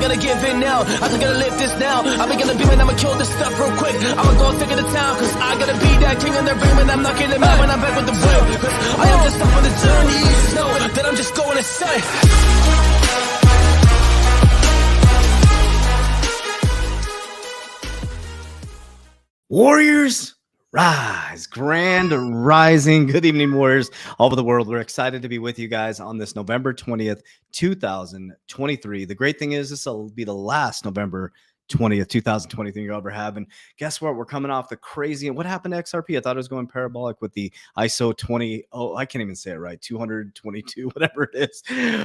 gonna give in now. I just gotta live this now. I be gonna beam and I'ma kill this stuff real quick. I'ma go take it to town, cause I gotta be that king in their beam, and I'm knocking them out when I'm back with the whip. Cause I am just up on the journey. Just know that I'm just going insane. Warriors, rise. Grand rising. Good evening, warriors all over the world. We're excited to be with you guys on this November 20th, 2023. The great thing is this will be the last November 20th, 2023 you'll ever have. And guess what? We're coming off the crazy. What happened to XRP? I thought it was going parabolic with the ISO 20. Oh, I can't even say it right. 222, whatever it is.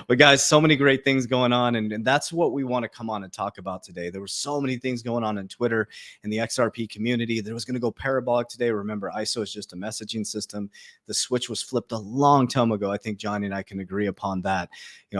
But guys, so many great things going on. And that's what we want to come on and talk about today. There were so many things going on in Twitter in the XRP community. There was going to go parabolic today. Remember, ISO is just a messaging system. The switch was flipped a long time ago. I think Johnny and I can agree upon that,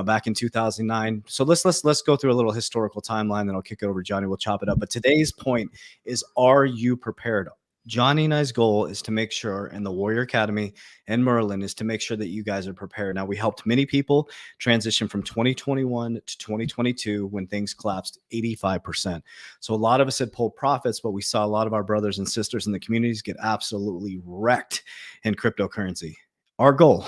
back in 2009. So let's go through a little historical timeline, then I'll kick it over to Johnny. We'll chop it up. But today's point is, are you prepared? Johnny and I's goal is to make sure, and the Warrior Academy and Merlin is to make sure that you guys are prepared. Now, we helped many people transition from 2021 to 2022 when things collapsed 85%. So a lot of us had pulled profits, but we saw a lot of our brothers and sisters in the communities get absolutely wrecked in cryptocurrency. Our goal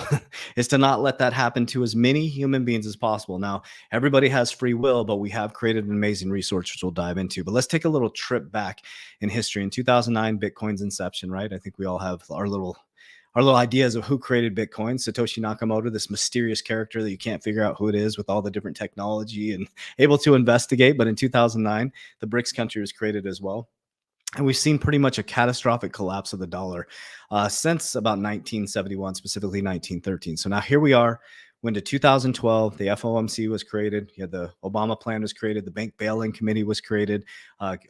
is to not let that happen to as many human beings as possible. Now, everybody has free will, but we have created an amazing resource, which we'll dive into. But let's take a little trip back in history. In 2009, Bitcoin's inception, right? I think we all have our little ideas of who created Bitcoin. Satoshi Nakamoto, this mysterious character that you can't figure out who it is with all the different technology and able to investigate. But in 2009, the BRICS country was created as well. And we've seen pretty much a catastrophic collapse of the dollar since about 1971, specifically 1913. So now here we are. When to 2012, the FOMC was created. You had the Obama plan was created. The Bank Bail-In Committee was created.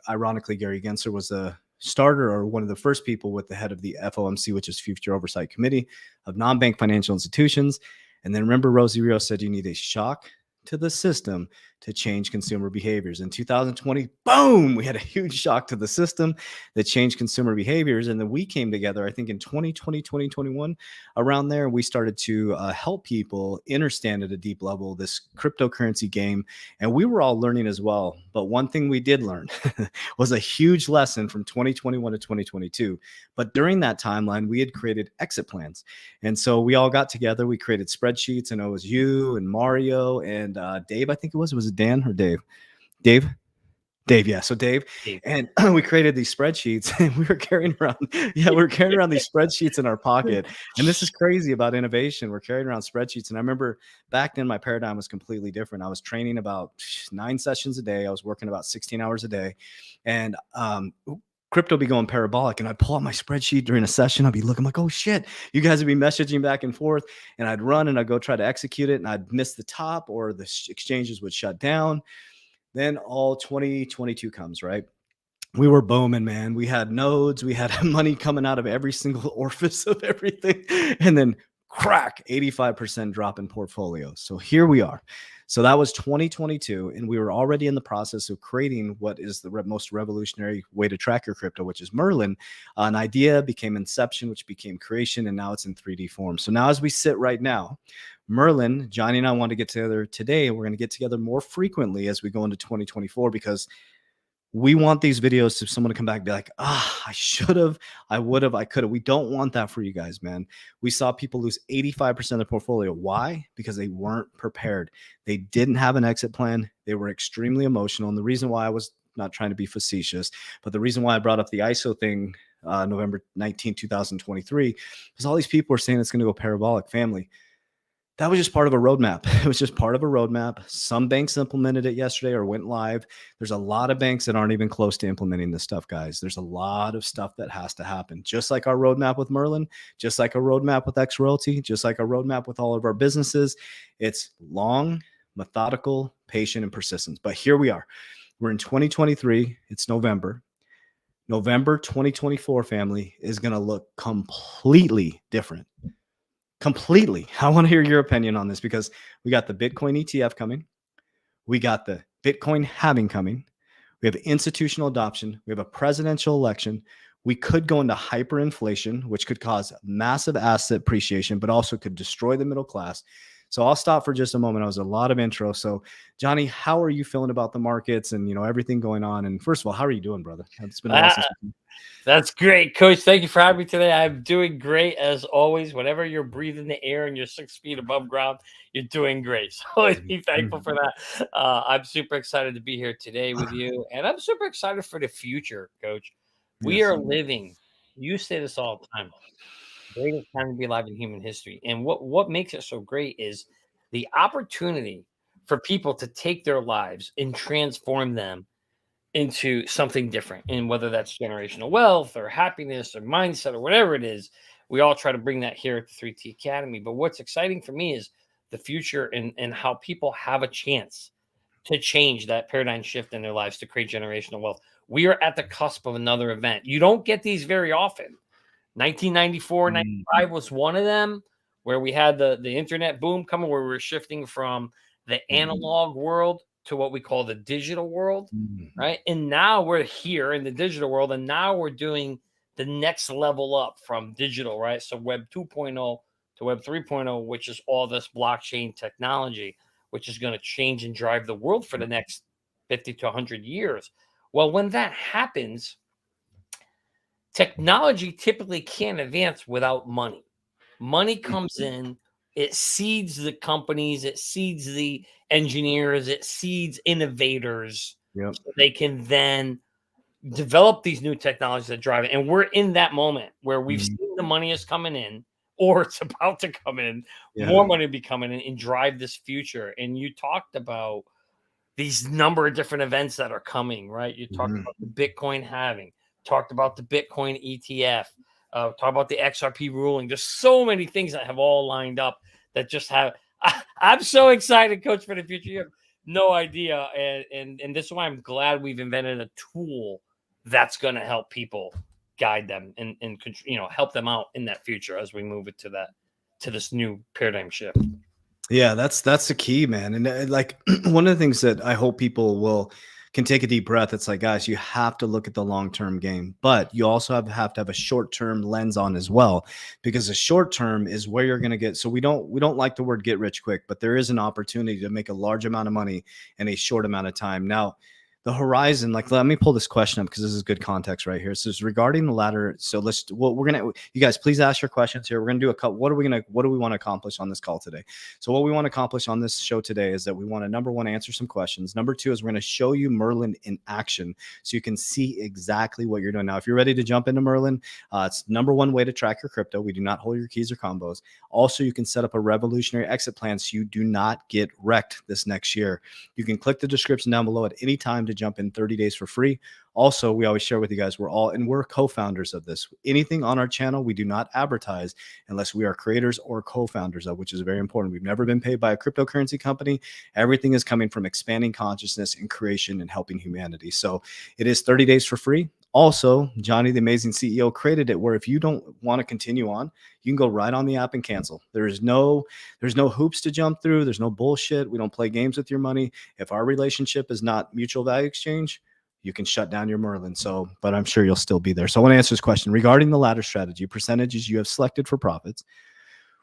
Ironically, Gary Gensler was the starter or one of the first people with the head of the FOMC, which is Future Oversight Committee of Non-Bank Financial Institutions. And then remember, Rosie Rios said you need a shock to the system to change consumer behaviors. In 2020, boom, we had a huge shock to the system that changed consumer behaviors. And then we came together, I think in 2020, 2021, around there, we started to help people understand at a deep level this cryptocurrency game. And we were all learning as well. But one thing we did learn was a huge lesson from 2021 to 2022. But during that timeline, we had created exit plans. And so we all got together, we created spreadsheets, and it was you and Mario and Dave, I think it was it Dan or Dave? Dave, yeah. So Dave. And we created these spreadsheets, and we were carrying around these spreadsheets in our pocket. And this is crazy about innovation. We're carrying around spreadsheets. And I remember back then my paradigm was completely different. I was training about 9 sessions a day. I was working about 16 hours a day. And crypto be going parabolic, and I'd pull out my spreadsheet during a session. I'd be looking like, oh shit, you guys would be messaging back and forth, and I'd run and I'd go try to execute it, and I'd miss the top, or the exchanges would shut down. Then all 2022 comes, right? We were booming, man. We had nodes, we had money coming out of every single orifice of everything, and then crack, 85% drop in portfolios. So here we are. So that was 2022, and we were already in the process of creating what is the most revolutionary way to track your crypto, which is Merlin. An idea became inception, which became creation, and now it's in 3D form. So now as we sit right now, Merlin, Johnny and I want to get together today. We're going to get together more frequently as we go into 2024, because we want these videos to someone to come back and be like, I should have, I would have, I could have. We don't want that for you guys, man. We saw people lose 85% of their portfolio. Why? Because they weren't prepared. They didn't have an exit plan. They were extremely emotional. And the reason why I was not trying to be facetious, but the reason why I brought up the ISO thing, November 19, 2023, because all these people are saying it's going to go parabolic. Family, that was just part of a roadmap. It was just part of a roadmap. Some banks implemented it yesterday or went live. There's a lot of banks that aren't even close to implementing this stuff, guys. There's a lot of stuff that has to happen. Just like our roadmap with Merlin, just like a roadmap with X Royalty, just like a roadmap with all of our businesses. It's long, methodical, patient, and persistence. But here we are. We're in 2023. It's November. November 2024, family, is going to look completely different. Completely. I want to hear your opinion on this, because we got the Bitcoin ETF coming. We got the Bitcoin halving coming. We have institutional adoption. We have a presidential election. We could go into hyperinflation, which could cause massive asset appreciation, but also could destroy the middle class. So I'll stop for just a moment. It was a lot of intro. So Johnny, how are you feeling about the markets and everything going on? And first of all, how are you doing, brother? It's been a while since we That's great, Coach. Thank you for having me today. I'm doing great as always. Whenever you're breathing the air and you're 6 feet above ground, you're doing great. So always be thankful for that. I'm super excited to be here today with you, and I'm super excited for the future, Coach. We Yes. are living. You say this all the time. Greatest time to be alive in human history, and what makes it so great is the opportunity for people to take their lives and transform them into something different. And whether that's generational wealth or happiness or mindset or whatever it is, we all try to bring that here at the 3T Academy. But what's exciting for me is the future and how people have a chance to change that paradigm shift in their lives to create generational wealth. We are at the cusp of another event. You don't get these very often. 1994, 95 was one of them, where we had the internet boom coming, where we were shifting from the analog world to what we call the digital world, right? And now we're here in the digital world, and now we're doing the next level up from digital, right? So Web 2.0 to Web 3.0, which is all this blockchain technology, which is going to change and drive the world for the next 50 to 100 years. Well, when that happens, technology typically can't advance without money. Money comes in, it seeds the companies, it seeds the engineers, it seeds innovators. Yep. So they can then develop these new technologies that drive it. And we're in that moment where we've seen the money is coming in, or it's about to come in, more money be coming in and drive this future. And you talked about these number of different events that are coming, right? You talked about the Bitcoin halving, talked about the Bitcoin ETF, talk about the XRP ruling. There's so many things that have all lined up that just have. I'm so excited, Coach, for the future. You have no idea, and this is why I'm glad we've invented a tool that's going to help people guide them and help them out in that future as we move it to this new paradigm shift. Yeah, that's the key, man. And like one of the things that I hope people can take a deep breath. It's like, guys, you have to look at the long-term game, but you also have to have a short-term lens on as well, because the short term is where you're going to get. So we don't like the word get rich quick, but there is an opportunity to make a large amount of money in a short amount of time. Now, the horizon, like, let me pull this question up because this is good context right here. So it's regarding the ladder. So you guys, please ask your questions here. We're going to do a couple. What do we want to accomplish on this call today? So what we want to accomplish on this show today is that we want to, number one, answer some questions. Number two is we're going to show you Merlin in action so you can see exactly what you're doing. Now, if you're ready to jump into Merlin, it's number one way to track your crypto. We do not hold your keys or combos. Also, you can set up a revolutionary exit plan so you do not get wrecked this next year. You can click the description down below at any time to jump in 30 days for free. Also, we always share with you guys, we're co-founders of this. Anything on our channel, we do not advertise unless we are creators or co-founders of, which is very important. We've never been paid by a cryptocurrency company. Everything is coming from expanding consciousness and creation and helping humanity. So it is 30 days for free. Also, Johnny, the amazing CEO, created it where if you don't want to continue on, you can go right on the app and cancel. There's no hoops to jump through. There's no bullshit. We don't play games with your money. If our relationship is not mutual value exchange, you can shut down your Merlin. So, but I'm sure you'll still be there. So I want to answer this question regarding the ladder strategy, percentages you have selected for profits.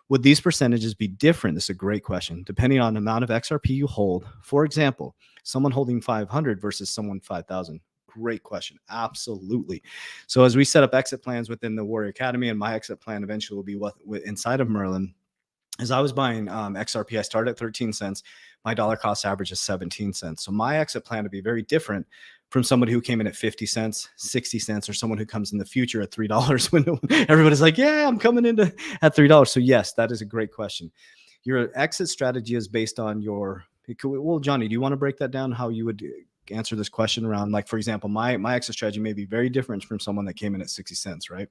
Would these percentages be different? This is a great question. Depending on the amount of XRP you hold. For example, someone holding 500 versus someone 5,000. Great question. Absolutely. So as we set up exit plans within the Warrior Academy, and my exit plan eventually will be what inside of Merlin, as I was buying XRP, I started at 13 cents. My dollar cost average is 17 cents. So my exit plan would be very different from somebody who came in at 50 cents, 60 cents, or someone who comes in the future at $3 when everybody's like, yeah, I'm coming into at $3. So yes, that is a great question. Your exit strategy is based on well, Johnny, do you want to break that down? How you would answer this question around, like, for example, my exit strategy may be very different from someone that came in at 60 cents, right?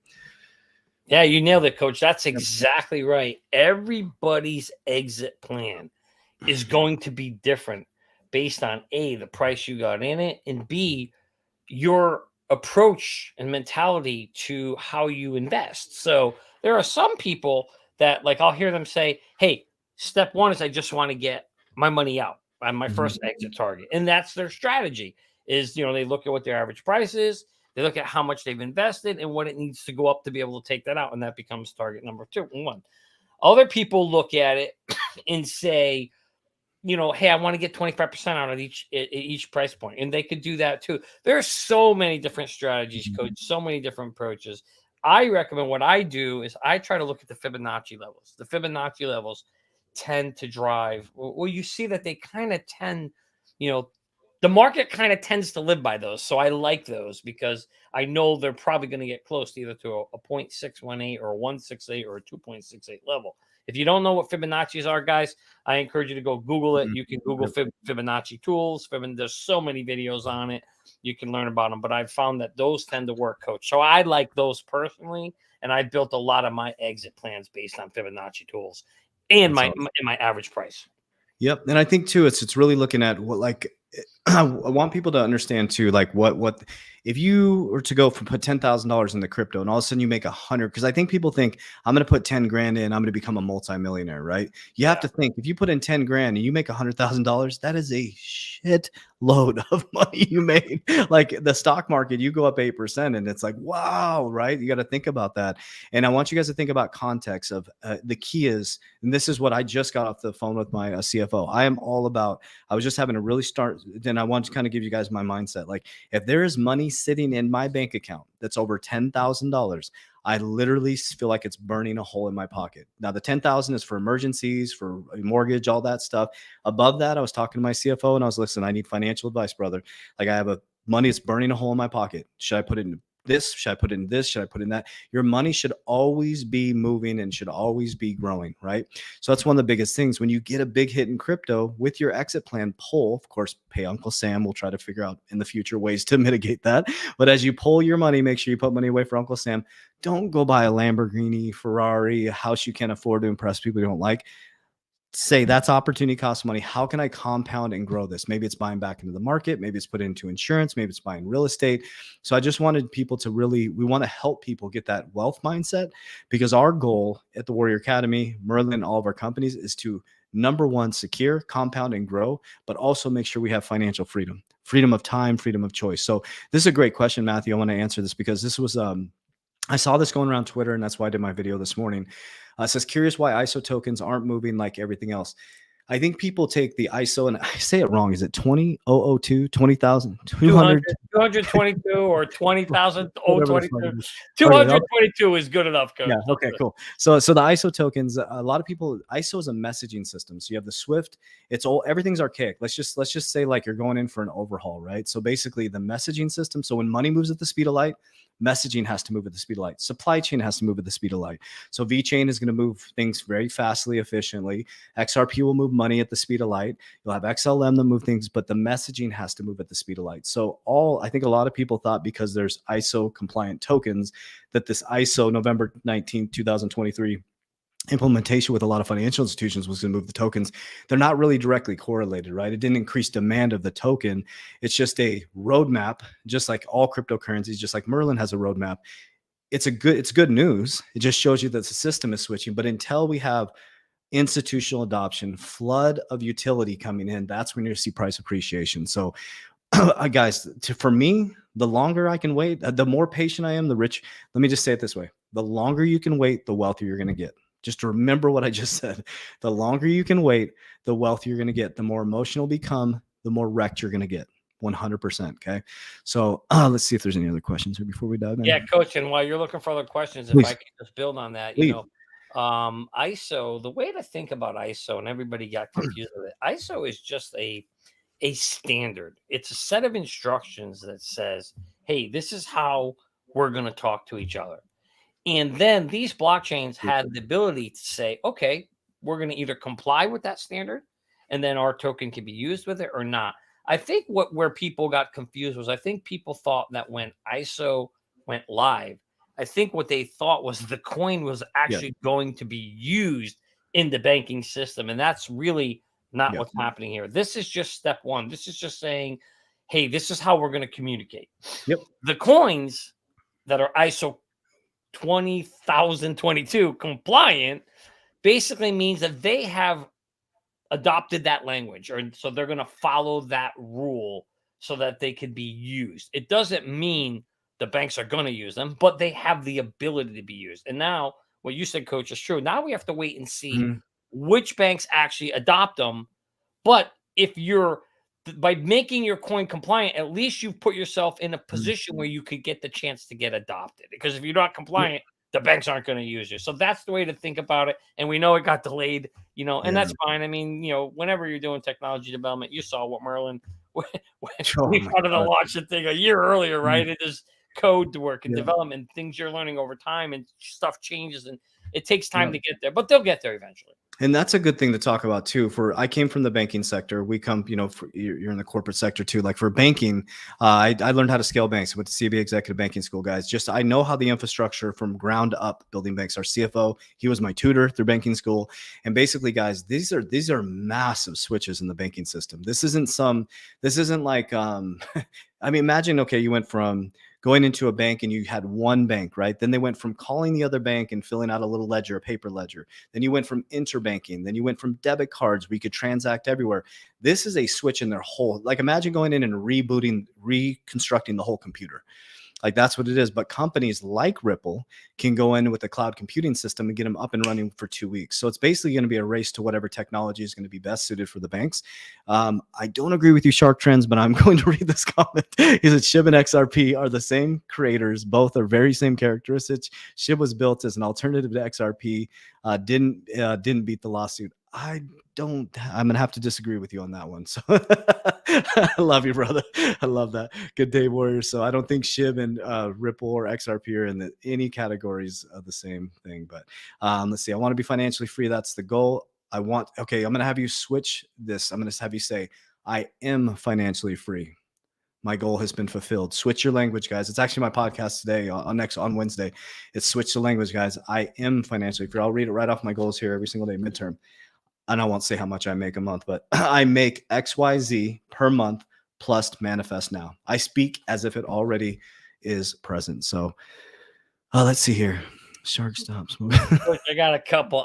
Yeah, you nailed it, Coach. That's exactly right. Everybody's exit plan is going to be different based on A, the price you got in it, and B, your approach and mentality to how you invest. So there are some people that, like, I'll hear them say, hey, step one is I just want to get my money out. I'm my first exit target. And that's their strategy is, they look at what their average price is. They look at how much they've invested and what it needs to go up to be able to take that out. And that becomes target number 1. Other people look at it and say, hey, I want to get 25% out of each price point. And they could do that too. There's so many different strategies, coach, so many different approaches. I recommend what I do is I try to look at the Fibonacci levels. The Fibonacci levels tend to drive, well, you see that they kind of tend, the market kind of tends to live by those. So I like those because I know they're probably going to get close either to a 0.618 or a 168 or a 2.68 level. If you don't know what Fibonacci's are, guys, I encourage you to go Google it. You can Google Fibonacci tools. There's so many videos on it. You can learn about them. But I've found that those tend to work, coach. So I like those personally. And I built a lot of my exit plans based on Fibonacci tools and my average price. Yep. And I think too, it's really looking at what, like, I want people to understand too, like what if you were to go from put $10,000 in the crypto and all of a sudden you make 100, because I think people think I'm going to put 10 grand in, I'm going to become a multimillionaire, right? You have to think if you put in 10 grand and you make $100,000, that is a shit load of money you made. Like the stock market, you go up 8% and it's like, wow, right? You got to think about that. And I want you guys to think about context of the key is, and this is what I just got off the phone with my CFO. I am all about, I was just having a really then I want to kind of give you guys my mindset. Like if there is money sitting in my bank account that's over $10,000, I literally feel like it's burning a hole in my pocket. Now the 10,000 is for emergencies, for a mortgage, all that stuff. Above that, I was talking to my CFO and I was, listen, I need financial advice, brother. Like I have a money that's burning a hole in my pocket. Should I put it in this? Should I put in this? Should I put in that? Your money should always be moving and should always be growing, right? So that's one of the biggest things. When you get a big hit in crypto with your exit plan, pull, of course, pay Uncle Sam. We'll try to figure out in the future ways to mitigate that. But as you pull your money, make sure you put money away for Uncle Sam. Don't go buy a Lamborghini, Ferrari, a house you can't afford to impress people you don't like. Say that's opportunity cost money. How can I compound and grow this? Maybe it's buying back into the market. Maybe it's put into insurance. Maybe it's buying real estate. So I just wanted people to we want to help people get that wealth mindset, because our goal at the Warrior Academy, Merlin, all of our companies is to, number one, secure, compound, and grow, but also make sure we have financial freedom of time, freedom of choice. So this is a great question, Matthew. I want to answer this because this was, I saw this going around Twitter, and that's why I did my video this morning. It says, curious why ISO tokens aren't moving like everything else. I think people take the ISO, and I say it wrong. Is it 20,002, 20,000, 222 or 20,000, 22? 222 is good enough, coach. Yeah. Okay, cool. So the ISO tokens, a lot of people, ISO is a messaging system. So you have the Swift, everything's archaic. Let's just say like you're going in for an overhaul, right? So basically the messaging system. So when money moves at the speed of light, messaging has to move at the speed of light. Supply chain has to move at the speed of light. So VeChain is going to move things very fastly, efficiently. XRP will move money at the speed of light. You'll have XLM that move things, but the messaging has to move at the speed of light. So I think a lot of people thought because there's ISO compliant tokens that this ISO November 19, 2023 implementation with a lot of financial institutions was going to move the tokens. They're not really directly correlated, right? It didn't increase demand of the token. It's just a roadmap, just like all cryptocurrencies, just like Merlin has a roadmap. It's good news. It just shows you that the system is switching. But until we have institutional adoption, flood of utility coming in, that's when you see price appreciation. So guys, for me, the longer I can wait, the more patient I am, the rich. Let me just say it this way. The longer you can wait, the wealthier you're going to get. Just remember what I just said. The longer you can wait, the wealthier you're going to get. The more emotional you become, the more wrecked you're going to get. 100%. Okay. So let's see if there's any other questions here before we dive in. Yeah, coach. And while you're looking for other questions, Please. if I can just build on that, ISO, the way to think about ISO, and everybody got confused with it. ISO is just a standard. It's a set of instructions that says, hey, this is how we're going to talk to each other. And then these blockchains had the ability to say, okay, we're going to either comply with that standard and then our token can be used with it or not. I think where people got confused was I think people thought that when ISO went live, I think what they thought was the coin was actually going to be used in the banking system. And that's really not what's happening here. This is just step one. This is just saying, hey, this is how we're going to communicate. Yep. The coins that are ISO 20,022 compliant basically means that they have adopted that language, or so they're going to follow that rule so that they could be used. It doesn't mean the banks are going to use them, but they have the ability to be used. And now what you said, coach, is true. Now we have to wait and see which banks actually adopt them. But if you're by making your coin compliant, at least you've put yourself in a position where you could get the chance to get adopted. Because if you're not compliant, the banks aren't going to use you. So that's the way to think about it. And we know it got delayed, and that's fine. I mean, whenever you're doing technology development, you saw what Merlin we wanted to launch the thing a year earlier, right? It is code work and development, things you're learning over time, and stuff changes, and it takes time to get there, but they'll get there eventually. And that's a good thing to talk about too. I came from the banking sector. We come, you're in the corporate sector too. Like for banking, I learned how to scale banks. I went to CBA Executive Banking School, guys. I know how the infrastructure from ground up building banks. Our CFO, he was my tutor through banking school. And basically, guys, these are massive switches in the banking system. This isn't like, I mean, imagine, okay, you went from going into a bank and you had one bank, right? Then they went from calling the other bank and filling out a little ledger, a paper ledger. Then you went from interbanking. Then you went from debit cards where you could transact everywhere. This is a switch in their whole, like imagine going in and reconstructing the whole computer. Like that's what it is. But companies like Ripple can go in with a cloud computing system and get them up and running for 2 weeks. So it's basically going to be a race to whatever technology is going to be best suited for the banks. I don't agree with you, Shark Trends, but I'm going to read this comment. He said SHIB and XRP are the same creators. Both are very same characteristics. SHIB was built as an alternative to XRP. Didn't beat the lawsuit. I'm gonna have to disagree with you on that one. So I love you, brother. I love that. Good day, Warriors. So I don't think SHIB and Ripple or XRP are in any categories of the same thing. But let's see. I want to be financially free. That's the goal. Okay, I'm gonna have you switch this. I'm gonna have you say, I am financially free. My goal has been fulfilled. Switch your language, guys. It's actually my podcast today on Wednesday. It's switch the language, guys. I am financially free. I'll read it right off my goals here every single day, midterm. And I won't say how much I make a month, but I make XYZ per month plus manifest now. I speak as if it already is present. So let's see here. Shark stops moving. I got a couple.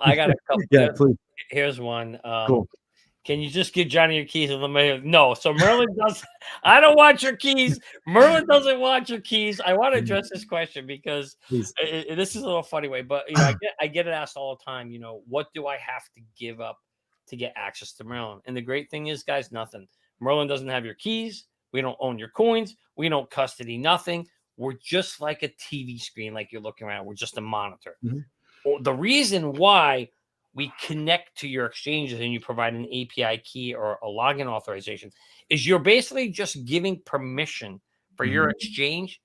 Yeah, please. Here's one. Cool. Can you just give Johnny your keys and let me? No. So Merlin does. I don't want your keys. Merlin doesn't want your keys. I want to address this question because this is a little funny way, but I get it asked all the time. What do I have to give up to get access to Merlin? And the great thing is, guys, nothing. Merlin doesn't have your keys. We don't own your coins. We don't custody nothing. We're just like a TV screen, like you're looking around. We're just a monitor. Mm-hmm. The reason why we connect to your exchanges and you provide an API key or a login authorization is you're basically just giving permission for your exchange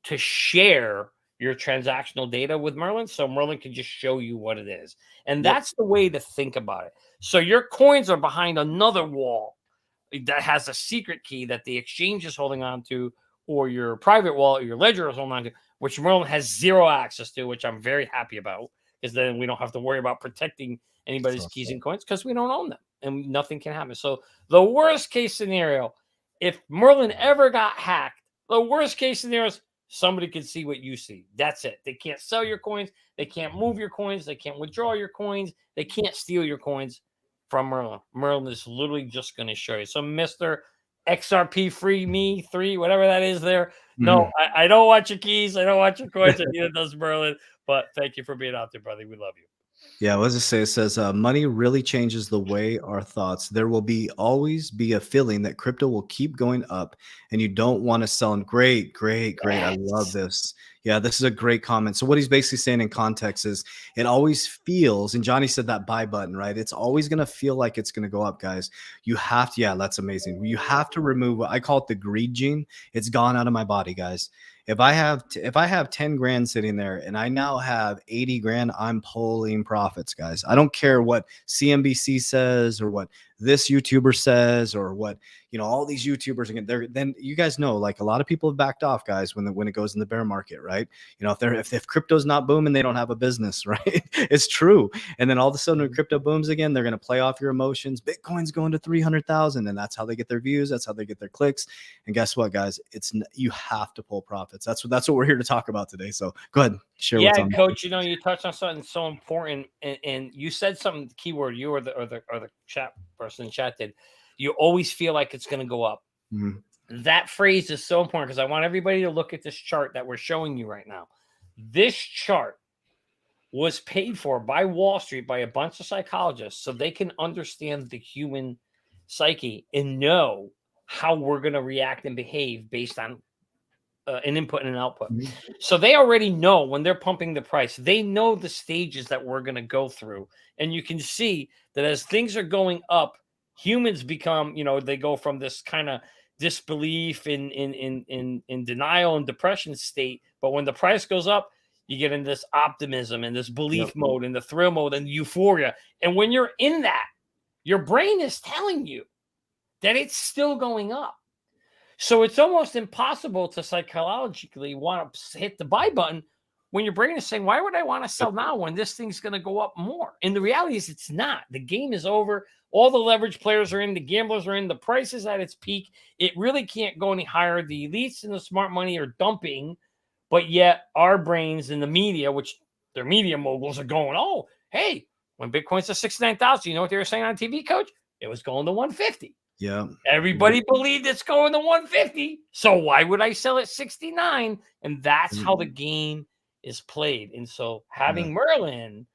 to share your transactional data with Merlin. So Merlin can just show you what it is. And that's the way to think about it. So your coins are behind another wall that has a secret key that the exchange is holding on to, or your private wallet, or your ledger is holding on to, which Merlin has zero access to, which I'm very happy about, because then we don't have to worry about protecting anybody's keys and coins because we don't own them and nothing can happen. So the worst case scenario, if Merlin ever got hacked, the worst case scenario is somebody can see what you see. That's it. They can't sell your coins. They can't move your coins. They can't withdraw your coins. They can't steal your coins from Merlin. Merlin is literally just going to show you. So Mr. XRP free me 3, whatever that is there. No, I don't want your keys. I don't want your coins. And neither does Merlin. But thank you for being out there, brother. We love you. Yeah, what does it say? It says, money really changes the way our thoughts. There will always be a feeling that crypto will keep going up and you don't want to sell. And great. Yes. I love this. Yeah, this is a great comment. So what he's basically saying in context is it always feels, and Johnny said that buy button, right? It's always going to feel like it's going to go up, guys. You have to, that's amazing. You have to remove what I call it the greed gene. It's gone out of my body, guys. If I have 10 grand sitting there and I now have 80 grand, I'm pulling profits, guys. I don't care what CNBC says or what this YouTuber says or what, all these YouTubers again. Then you guys know, like a lot of people have backed off, guys, when it goes in the bear market, right? If crypto's not booming, they don't have a business, right? It's true. And then all of a sudden when crypto booms again, they're going to play off your emotions. Bitcoin's going to 300,000, and that's how they get their views. That's how they get their clicks. And guess what, guys? You have to pull profits. That's what we're here to talk about today. So go ahead, share. Yeah, Coach. You touched on something so important, and you said something keyword. You or the chat person in chat did. You always feel like it's going to go up. Mm-hmm. That phrase is so important because I want everybody to look at this chart that we're showing you right now. This chart was paid for by Wall Street, by a bunch of psychologists, so they can understand the human psyche and know how we're going to react and behave based on an input and an output. So they already know when they're pumping the price, they know the stages that we're going to go through. And you can see that as things are going up, humans become, they go from this kind of disbelief in denial and depression state. But when the price goes up, you get in this optimism and this belief mode and the thrill mode and euphoria. And when you're in that, your brain is telling you that it's still going up. So it's almost impossible to psychologically want to hit the buy button when your brain is saying, why would I want to sell now when this thing's going to go up more? And the reality is it's not. The game is over. All the leverage players are in. The gamblers are in. The price is at its peak. It really can't go any higher. The elites and the smart money are dumping. But yet our brains and the media, which their media moguls are going, oh, hey, when Bitcoin's at 69,000, you know what they were saying on TV, Coach? It was going to 150. Yeah. Everybody believed it's going to 150. So why would I sell at 69? And that's how the game is played. And so having Merlin,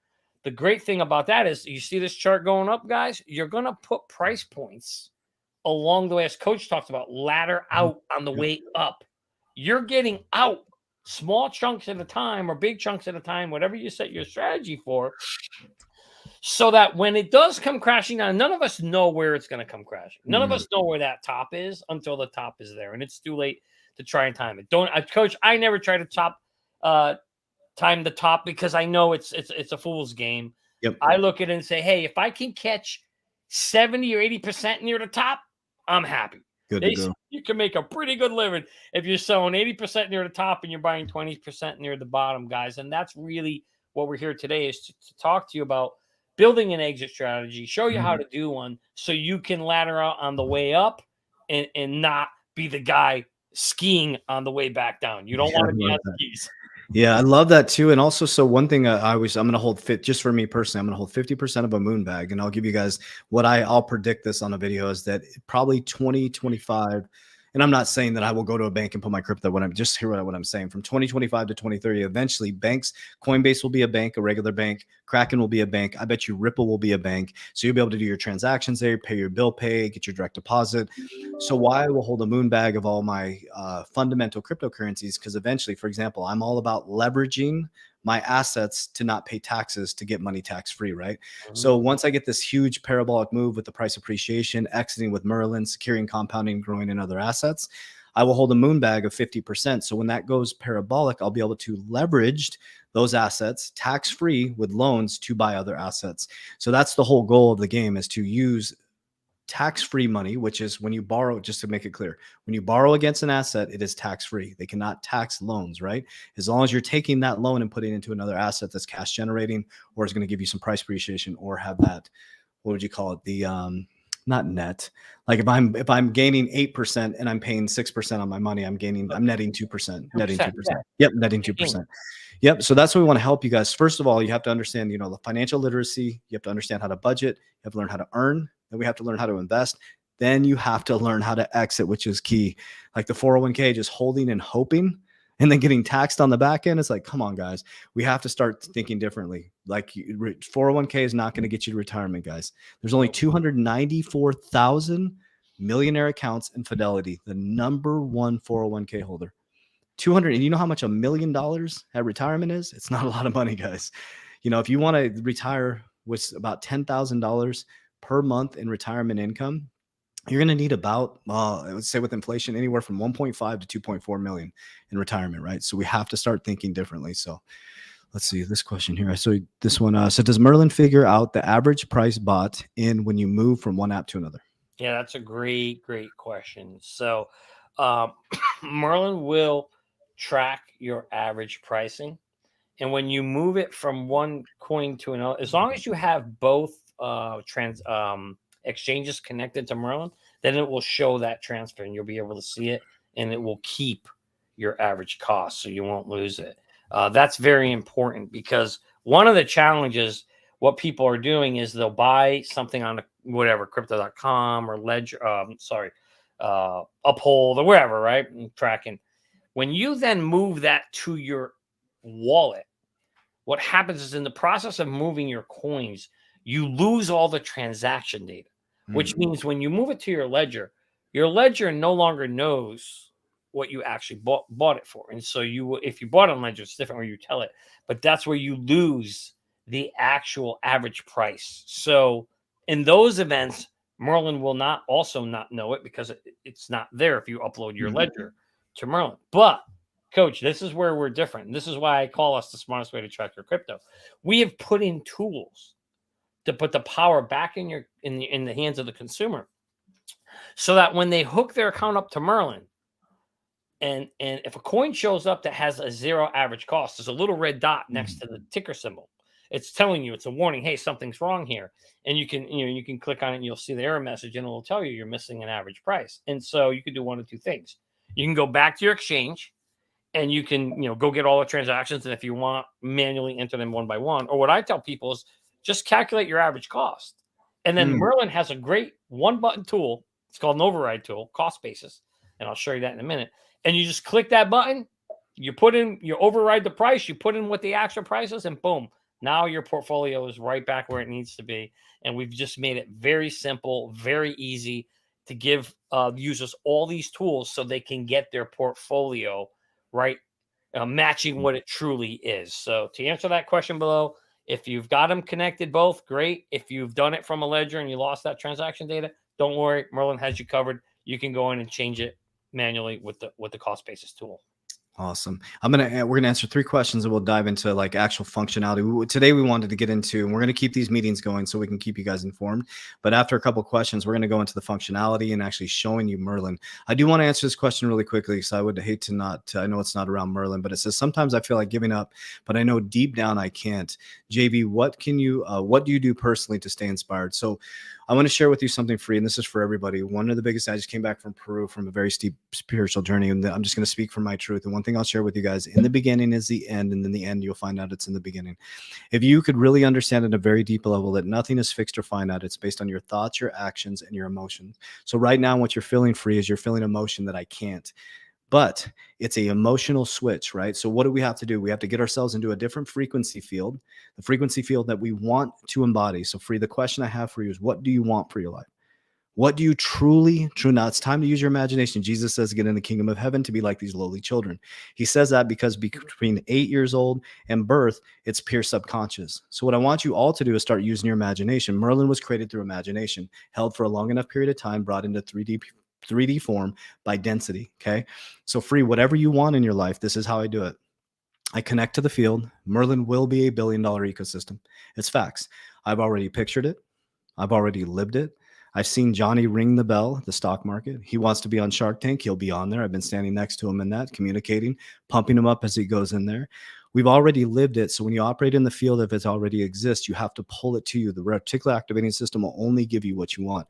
the great thing about that is you see this chart going up, guys, you're going to put price points along the way, as Coach talked about, ladder out on the way up. You're getting out small chunks at a time or big chunks at a time, whatever you set your strategy for, so that when it does come crashing down, none of us know where it's going to come crashing. None of us know where that top is until the top is there, and it's too late to try and time it. Coach, I never try to time the top because I know it's a fool's game. Yep. I look at it and say, hey, if I can catch 70 or 80% near the top, I'm happy. Good to go. You can make a pretty good living if you're selling 80% near the top and you're buying 20% near the bottom, guys. And that's really what we're here today is to talk to you about building an exit strategy, show you how to do one so you can ladder out on the way up and not be the guy skiing on the way back down. You don't want to be on skis. Yeah, I love that too. And also, so one thing I'm going to hold fit just for me personally, I'm going to hold 50% of a moon bag, and I'll give you guys what I'll predict this on a video is that probably 2025. And I'm not saying that I will go to a bank and put my crypto when I'm just hear what I'm saying. From 2025 to 2030, eventually banks, Coinbase will be a bank, a regular bank. Kraken will be a bank. I bet you Ripple will be a bank. So you'll be able to do your transactions there, pay your bill pay, get your direct deposit. So why I will hold a moon bag of all my fundamental cryptocurrencies? Because eventually, for example, I'm all about leveraging my assets to not pay taxes to get money tax free, right? So once I get this huge parabolic move with the price appreciation, exiting with Merlin, securing, compounding, growing in other assets, I will hold a moon bag of 50%. So when that goes parabolic, I'll be able to leverage those assets tax free with loans to buy other assets. So that's the whole goal of the game, is to use tax-free money, which is when you borrow, just to make it clear, when you borrow against an asset, it is tax-free. They cannot tax loans, right? As long as you're taking that loan and putting it into another asset that's cash generating, or is going to give you some price appreciation, or have that, what would you call it? The not net. Like if I'm gaining 8% and I'm paying 6% on my money, I'm netting 2%, netting 2%. Yeah. Yep, netting 2%. Yep. So that's what we want to help you guys. First of all, you have to understand, the financial literacy. You have to understand how to budget. You have to learn how to earn. Then we have to learn how to invest. Then you have to learn how to exit, which is key. Like the 401k, just holding and hoping and then getting taxed on the back end. It's like, come on, guys. We have to start thinking differently. Like 401k is not going to get you to retirement, guys. There's only 294,000 millionaire accounts in Fidelity, the #1 401k holder. 200. And you know how much $1 million at retirement is? It's not a lot of money, guys. If you want to retire with about $10,000 per month in retirement income, you're going to need about, I would say with inflation, anywhere from 1.5 to 2.4 million in retirement, right? So we have to start thinking differently. So let's see this question here. I saw this one. So does Merlin figure out the average price bought in when you move from one app to another? Yeah, that's a great question. So Merlin will track your average pricing. And when you move it from one coin to another, as long as you have both exchanges connected to Merlin, then it will show that transfer and you'll be able to see it, and it will keep your average cost so you won't lose it. That's very important, because one of the challenges, what people are doing is they'll buy something on whatever, Krypto.com or Ledger, Uphold or wherever, right? And tracking. When you then move that to your wallet, what happens is in the process of moving your coins, you lose all the transaction data, which means when you move it to your ledger no longer knows what you actually bought it for. And so if you bought it on ledger, it's different where you tell it, but that's where you lose the actual average price. So in those events, Merlin will not know it because it's not there if you upload your ledger to Merlin. But Coach, this is where we're different. And this is why I call us the smartest way to track your crypto. We have put in tools to put the power back in the hands of the consumer, so that when they hook their account up to Merlin, and if a coin shows up that has a 0 average cost, there's a little red dot next to the ticker symbol. It's telling you, it's a warning, hey, something's wrong here. And you can click on it and you'll see the error message, and it'll tell you you're missing an average price. And so you can do one of two things. You can go back to your exchange and you can, go get all the transactions. And if you want, manually enter them one by one. Or what I tell people is just calculate your average cost. And then Merlin has a great one-button tool. It's called an override tool, cost basis. And I'll show you that in a minute. And you just click that button, you override the price, you put in what the actual price is, and boom, now your portfolio is right back where it needs to be. And we've just made it very simple, very easy to give users all these tools so they can get their portfolio right, matching what it truly is. So to answer that question below, if you've got them connected both, great. If you've done it from a ledger and you lost that transaction data, don't worry, Merlin has you covered. You can go in and change it manually with the cost basis tool. Awesome. We're gonna answer 3 questions and we'll dive into like actual functionality. Today we wanted to get into, and we're gonna keep these meetings going so we can keep you guys informed. But after a couple of questions, we're gonna go into the functionality and actually showing you Merlin. I do want to answer this question really quickly because I would hate to not. I know it's not around Merlin, but it says sometimes I feel like giving up, but I know deep down I can't. JV, what do you do personally to stay inspired? So I want to share with you something free, and this is for everybody. One of the biggest, I just came back from Peru from a very steep spiritual journey, and I'm just going to speak from my truth. And one thing I'll share with you guys, in the beginning is the end, and in the end, you'll find out it's in the beginning. If you could really understand at a very deep level that nothing is fixed or finite, it's based on your thoughts, your actions, and your emotions. So right now, what you're feeling free is you're feeling emotion that I can't. But it's a emotional switch, right? So what do we have to do? We have to get ourselves into a different frequency field, the frequency field that we want to embody. So Free, the question I have for you is, what do you want for your life? What do you truly? Now it's time to use your imagination. Jesus says, get in the kingdom of heaven to be like these lowly children. He says that because between 8 years old and birth, it's pure subconscious. So what I want you all to do is start using your imagination. Merlin was created through imagination, held for a long enough period of time, brought into 3D form by density. Okay. So Free, whatever you want in your life, this is how I do it. I connect to the field. Merlin will be $1 billion ecosystem. It's facts. I've already pictured it. I've already lived it. I've seen Johnny ring the bell at the stock market. He wants to be on Shark Tank. He'll be on there. I've been standing next to him in that, communicating, pumping him up as he goes in there. We've already lived it. So when you operate in the field, if it already exists, you have to pull it to you. The reticular activating system will only give you what you want.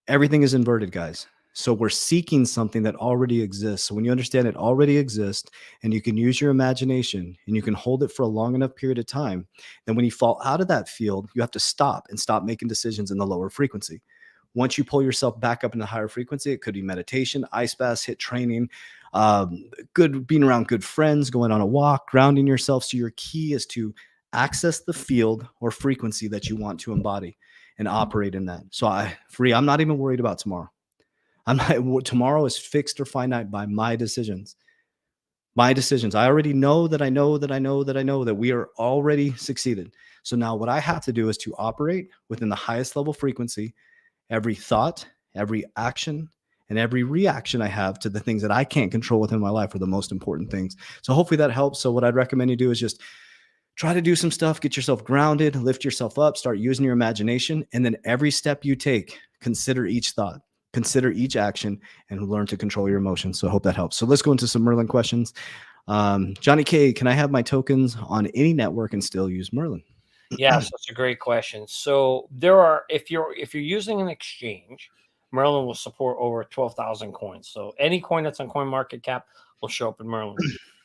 Everything is inverted, guys. So we're seeking something that already exists. So when you understand it already exists and you can use your imagination and you can hold it for a long enough period of time, then when you fall out of that field, you have to stop making decisions in the lower frequency. Once you pull yourself back up in the higher frequency, it could be meditation, ice baths, HIIT training, being around good friends, going on a walk, grounding yourself. So your key is to access the field or frequency that you want to embody and operate in that. So I'm not even worried about tomorrow. Tomorrow is fixed or finite by my decisions. My decisions. I already know that we are already succeeded. So now what I have to do is to operate within the highest level frequency. Every thought, every action, and every reaction I have to the things that I can't control within my life are the most important things. So hopefully that helps. So what I'd recommend you do is just try to do some stuff, get yourself grounded, lift yourself up, start using your imagination. And then every step you take, consider each thought. Consider each action and learn to control your emotions. So I hope that helps. So let's go into some Merlin questions. Johnny K, can I have my tokens on any network and still use Merlin? Yes, that's a great question. So there are, if you're using an exchange, Merlin will support over 12,000 coins. So any coin that's on CoinMarketCap will show up in Merlin.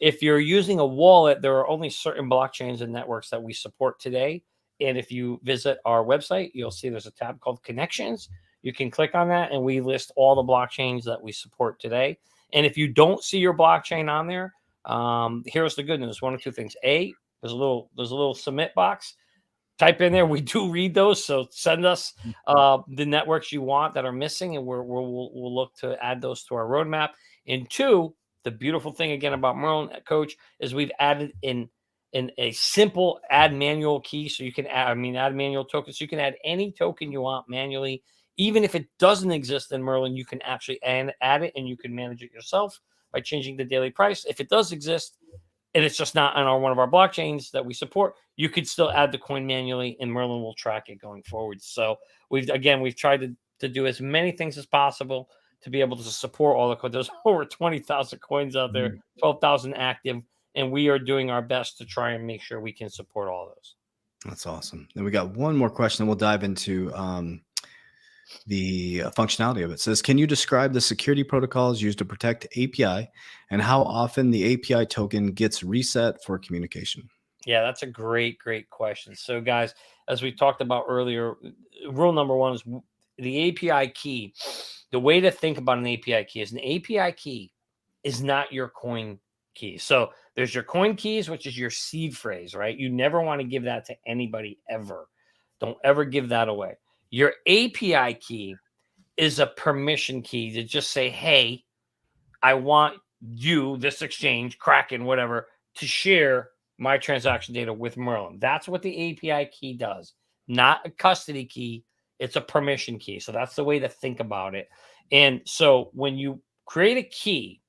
If you're using a wallet, there are only certain blockchains and networks that we support today. And if you visit our website, you'll see there's a tab called Connections. You can click on that and we list all the blockchains that we support today. And if you don't see your blockchain on there, here's the good news. One of two things. A, There's a little submit box. Type in there. We do read those, so send us the networks you want that are missing, and we'll look to add those to our roadmap. And two, the beautiful thing again about Merlin, Coach, is we've added in a simple add manual key, so you can add manual tokens. So you can add any token you want manually, even if it doesn't exist in Merlin. You can actually add it, and you can manage it yourself by changing the daily price. If it does exist, and it's just not on one of our blockchains that we support, you could still add the coin manually, and Merlin will track it going forward. So we've tried to do as many things as possible to be able to support all the coins. There's over 20,000 coins out there, 12,000 active, and we are doing our best to try and make sure we can support all those. That's awesome. Then we got one more question, and we'll dive into the functionality of it. It says, can you describe the security protocols used to protect API and how often the API token gets reset for communication? Yeah, that's a great question. So guys, as we talked about earlier, rule number one is the API key. The way to think about an API key is an API key is not your coin key. So there's your coin keys, which is your seed phrase, right? You never want to give that to anybody ever. Don't ever give that away. Your API key is a permission key to just say, hey, I want you, this exchange, Kraken, whatever, to share my transaction data with Merlin. That's what the API key does. Not a custody key. It's a permission key. So that's the way to think about it. And so when you create a key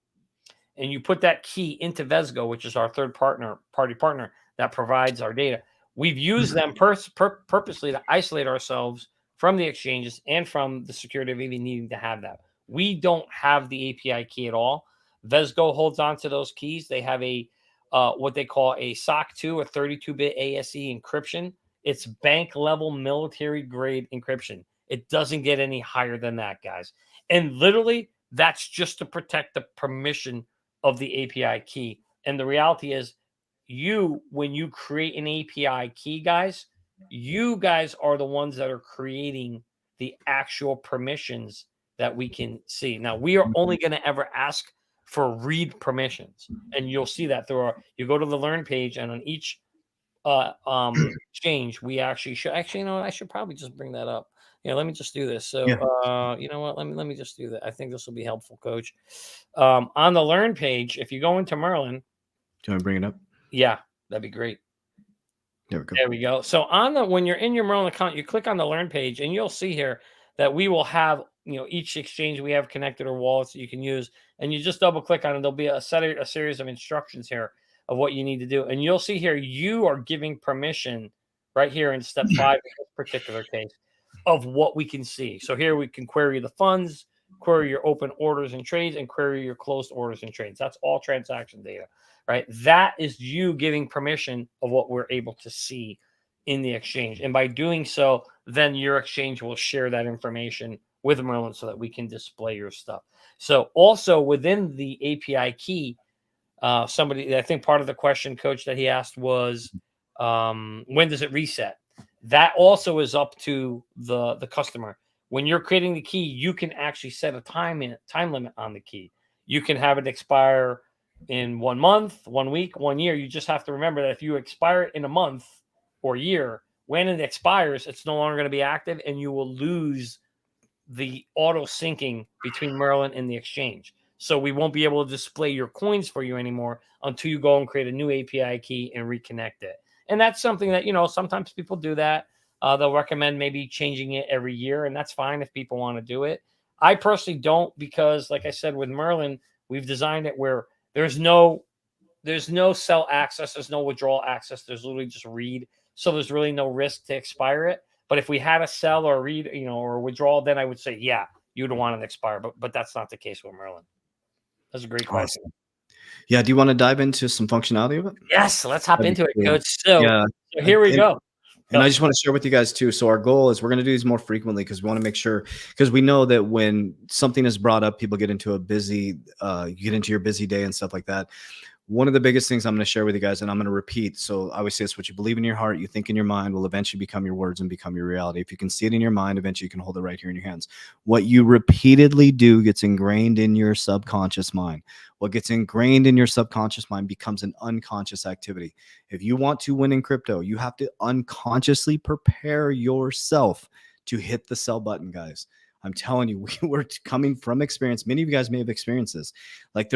and you put that key into Vesgo, which is our third party partner that provides our data, we've used them purposely to isolate ourselves from the exchanges and from the security of even needing to have that. We don't have the API key at all. Vesgo holds on to those keys. They have a what they call a SOC 2, a 32-bit ASE encryption. It's bank level military grade encryption. It doesn't get any higher than that, guys. And literally, that's just to protect the permission of the API key. And the reality is, when you create an API key, guys, you guys are the ones that are creating the actual permissions that we can see. Now, we are only going to ever ask for read permissions, and you'll see that through you go to the learn page, and on each exchange, we actually should I should probably just bring that up. Yeah, let me just do this. So, you know what? Let me just do that. I think this will be helpful, Coach. On the learn page, if you go into Merlin, do you want to bring it up? Yeah, that'd be great. There we go. So when you're in your Merlin account, you click on the learn page, and you'll see here that we will have each exchange we have connected or wallets that you can use, and you just double click on it. There'll be a series of instructions here of what you need to do, and you'll see here you are giving permission right here in step 5 in this particular case of what we can see. So here we can query the funds, query your open orders and trades, and query your closed orders and trades. That's all transaction data, right? That is you giving permission of what we're able to see in the exchange. And by doing so, then your exchange will share that information with Merlin so that we can display your stuff. So also within the API key, I think part of the question, Coach, that he asked was, when does it reset? That also is up to the customer. When you're creating the key, you can actually set a time limit on the key. You can have it expire in 1 month, 1 week, 1 year. You just have to remember that if you expire it in a month or year, when it expires, it's no longer going to be active, and you will lose the auto syncing between Merlin and the exchange. So we won't be able to display your coins for you anymore until you go and create a new API key and reconnect it. And that's something that, sometimes people do that. They'll recommend maybe changing it every year, and that's fine if people want to do it. I personally don't, because like I said, with Merlin, we've designed it where there's no sell access, there's no withdrawal access, there's literally just read. So there's really no risk to expire it. But if we had a sell or read, or withdrawal, then I would say, yeah, you'd want it to expire. But that's not the case with Merlin. That's a great question. Awesome. Yeah. Do you want to dive into some functionality of it? Yes. Let's hop into it, Coach. So here we go. And I just want to share with you guys too. So our goal is we're going to do these more frequently because we want to make sure, because we know that when something is brought up, people get into you get into your busy day and stuff like that. one of the biggest things I'm going to share with you guys, and I'm going to repeat. So I always say it's what you believe in your heart, you think in your mind will eventually become your words and become your reality. If you can see it in your mind, eventually you can hold it right here in your hands. What you repeatedly do gets ingrained in your subconscious mind. What gets ingrained in your subconscious mind becomes an unconscious activity. If you want to win in crypto, you have to unconsciously prepare yourself to hit the sell button, guys. I'm telling you, we're coming from experience. Many of you guys may have experienced this. Like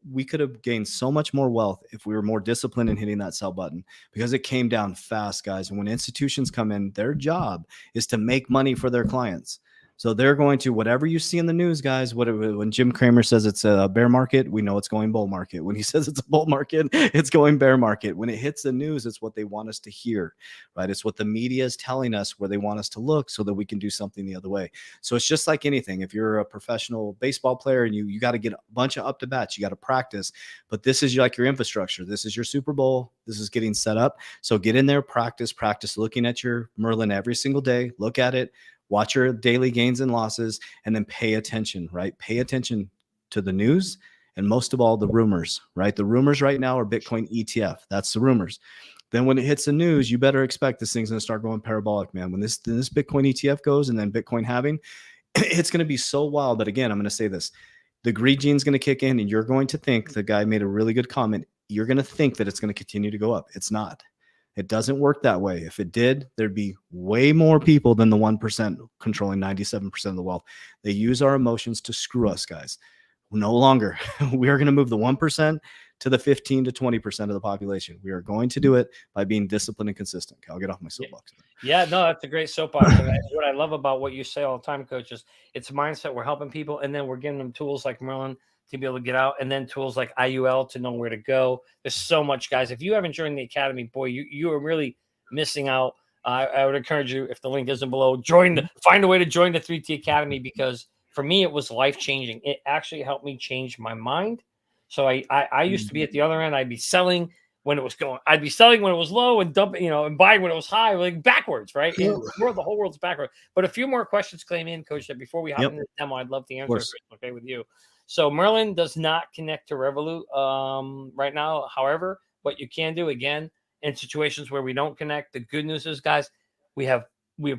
we could have gained so much more wealth if we were more disciplined in hitting that sell button, because it came down fast, guys. And when institutions come in, their job is to make money for their clients. So they're going to, whatever you see in the news, guys, when Jim Cramer says it's a bear market, we know it's going bull market. When he says it's a bull market, it's going bear market. When it hits the news, it's what they want us to hear, right? It's what the media is telling us where they want us to look so that we can do something the other way. So it's just like anything. If you're a professional baseball player and you got to get a bunch of up to bats, you got to practice, but this is like your infrastructure. This is your Super Bowl. This is getting set up. So get in there, practice looking at your Merlin every single day, look at it, watch your daily gains and losses, and then pay attention, right? Pay attention to the news and most of all, the rumors, right? The rumors right now are Bitcoin ETF. That's the rumors. Then when it hits the news, you better expect this thing's going to start going parabolic, man. When this Bitcoin ETF goes and then Bitcoin halving, it's going to be so wild. But again, I'm going to say this. The greed gene's going to kick in and you're going to think, the guy made a really good comment, you're going to think that it's going to continue to go up. It's not. It doesn't work that way. If it did, there'd be way more people than the 1% controlling 97% of the wealth. They use our emotions to screw us, guys. No longer. We are going to move the 1% to the 15 to 20% of the population. We are going to do it by being disciplined and consistent. Okay, I'll get off my soapbox. Yeah, no, that's a great soapbox. And what I love about what you say all the time, Coach, is it's mindset. We're helping people, and then we're giving them tools like Merlin to be able to get out, and then tools like IUL to know where to go. There's so much, guys. If you haven't joined the Academy, boy, you are really missing out. I would encourage you, if the link isn't below, find a way to join the 3T Academy, because for me, it was life-changing. It actually helped me change my mind. So I used to be at the other end. I'd be selling when it was going. I'd be selling when it was low and dumping, and buying when it was high, like backwards, right? And the whole world's backwards. But a few more questions came in, Coach, that before we hop into the demo, I'd love to answer. Okay with you. So Merlin does not connect to Revolut right now. However, what you can do, again, in situations where we don't connect, the good news is, guys, we have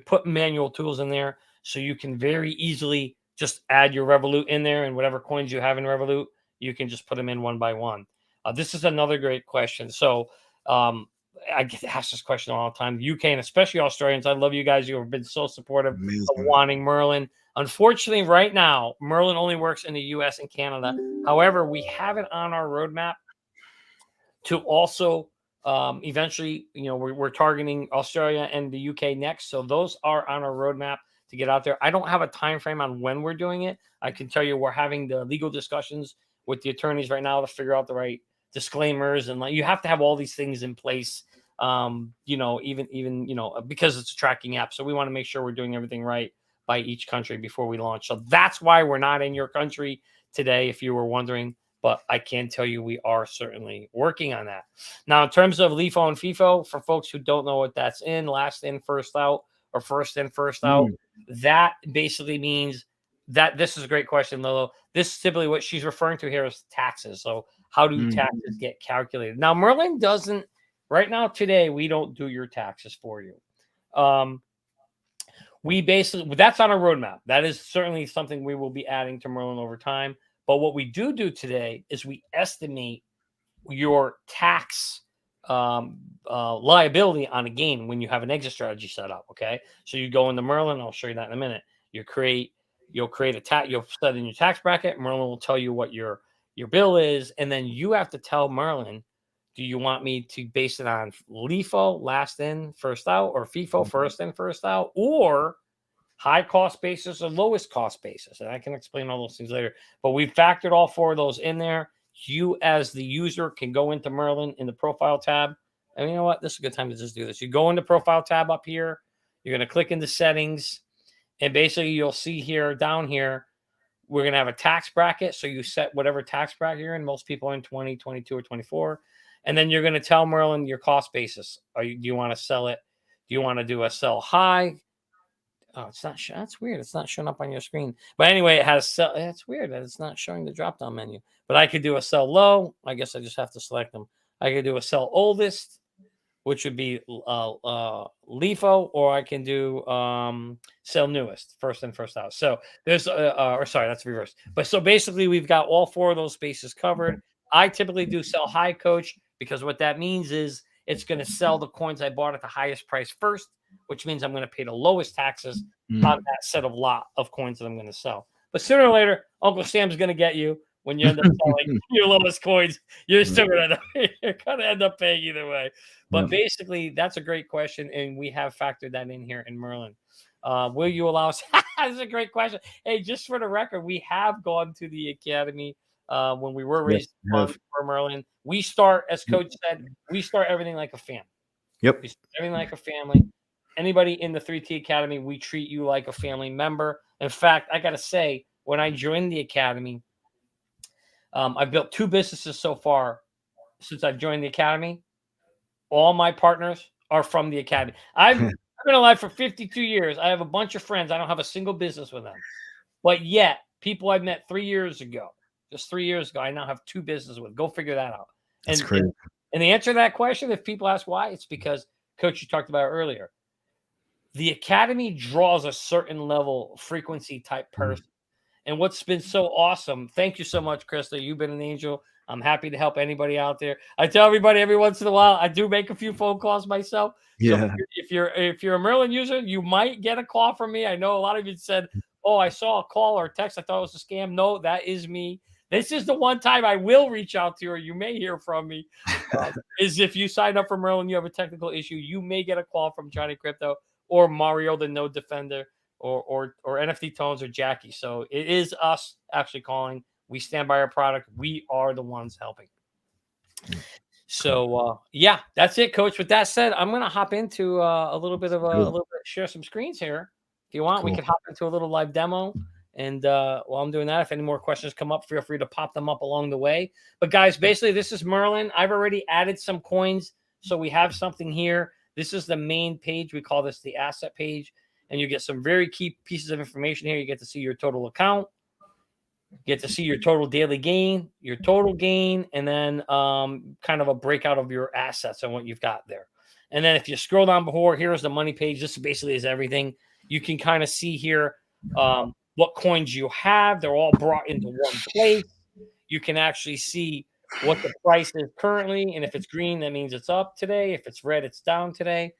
put manual tools in there, so you can very easily just add your Revolut in there, and whatever coins you have in Revolut, you can just put them in one by one. This is another great question. So I get asked this question all the time. UK and especially Australians, I love you guys. You have been so supportive of wanting Merlin. Unfortunately, right now, Merlin only works in the US and Canada. However, we have it on our roadmap to also eventually, we're targeting Australia and the UK next. So those are on our roadmap to get out there. I don't have a time frame on when we're doing it. I can tell you we're having the legal discussions with the attorneys right now to figure out the right disclaimers, and you have to have all these things in place. Even because it's a tracking app, so we want to make sure we're doing everything right by each country before we launch. So that's why we're not in your country today, if you were wondering. But I can tell you we are certainly working on that. Now, in terms of LIFO and FIFO, for folks who don't know what that's last in, first out, or first in, first out, that basically means that this is a great question, Lolo. This is typically what she's referring to here is taxes. So how do taxes get calculated? Now, Merlin doesn't, right now, today, we don't do your taxes for you. We basically, that's on our roadmap. That is certainly something we will be adding to Merlin over time. But what we do today is we estimate your tax liability on a gain when you have an exit strategy set up. Okay, so you go into Merlin. I'll show you that in a minute. You'll set in your tax bracket. Merlin will tell you what your bill is, and then you have to tell Merlin, do you want me to base it on LIFO, last in, first out, or FIFO, first in, first out, or high cost basis or lowest cost basis? And I can explain all those things later. But we've factored all four of those in there. You, as the user, can go into Merlin in the profile tab. And you know what? This is a good time to just do this. You go into profile tab up here. You're going to click into settings. And basically, you'll see here, down here, we're going to have a tax bracket. So you set whatever tax bracket you're in. Most people are in 20, 22, or 24. And then you're going to tell Merlin your cost basis. Do you want to sell it? Do you want to do a sell high? Oh, it's not. That's weird. It's not showing up on your screen. But anyway, it has sell. That's weird that it's not showing the drop down menu. But I could do a sell low. I guess I just have to select them. I could do a sell oldest, which would be LIFO, or I can do sell newest, first in, first out. So there's, or sorry, that's reversed. But so basically, we've got all 4 of those spaces covered. I typically do sell high, coach, because what that means is it's going to sell the coins I bought at the highest price first, which means I'm going to pay the lowest taxes on that set of lot of coins that I'm going to sell. But sooner or later, Uncle Sam's going to get you when you end up selling your lowest coins. You're still going to end up paying either way. But basically, that's a great question, and we have factored that in here in Merlin. Will you allow us? That's a great question. Hey, just for the record, we have gone to the academy when we were raising funds for Merlin. We start, as Coach said, we start everything like a family. Yep. We start everything like a family. Anybody in the 3T Academy, we treat you like a family member. In fact, I got to say, when I joined the academy, I've built 2 businesses so far since I've joined the academy. All my partners are from the academy. I've been alive for 52 years. I have a bunch of friends. I don't have a single business with them. But yet, people I met 3 years ago, just 3 years ago, I now have 2 businesses with. Go figure that out. That's crazy. And the answer to that question, if people ask why, it's because, Coach, you talked about earlier, the academy draws a certain level frequency type person. And what's been so awesome, thank you so much, Krista. You've been an angel. I'm happy to help anybody out there. I tell everybody every once in a while, I do make a few phone calls myself. Yeah. So if you're a Merlin user, you might get a call from me. I know a lot of you said, "Oh, I saw a call or a text. I thought it was a scam." No, that is me. This is the one time I will reach out to you, or you may hear from me. Is if you sign up for Merlin, you have a technical issue, you may get a call from Johnny Krypto or Mario, the Node Defender, or NFT Tones or Jackie. So it is us actually calling. We stand by our product. We are the ones helping. So yeah, that's it, Coach. With that said, I'm gonna hop into a little bit, share some screens here. If you want, we could hop into a little live demo. And while I'm doing that, if any more questions come up, feel free to pop them up along the way. But guys, basically, this is Merlin. I've already added some coins, so we have something here. This is the main page. We call this the asset page. And you get some very key pieces of information here. You get to see your total account. You get to see your total daily gain, and then kind of a breakout of your assets and what you've got there. And then if you scroll down before, here's the money page. This basically is everything. You can kind of see here what coins you have. They're all brought into one place. You can actually see what the price is currently. And if it's green, that means it's up today. If it's red, it's down today.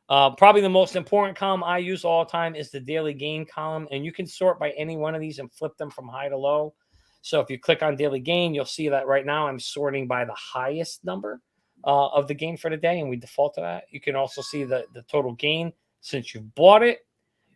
Probably the most important column I use all the time is the daily gain column. And you can sort by any one of these and flip them from high to low. So if you click on daily gain, you'll see that right now I'm sorting by the highest number of the gain for the day. And we default to that. You can also see the total gain since you've bought it.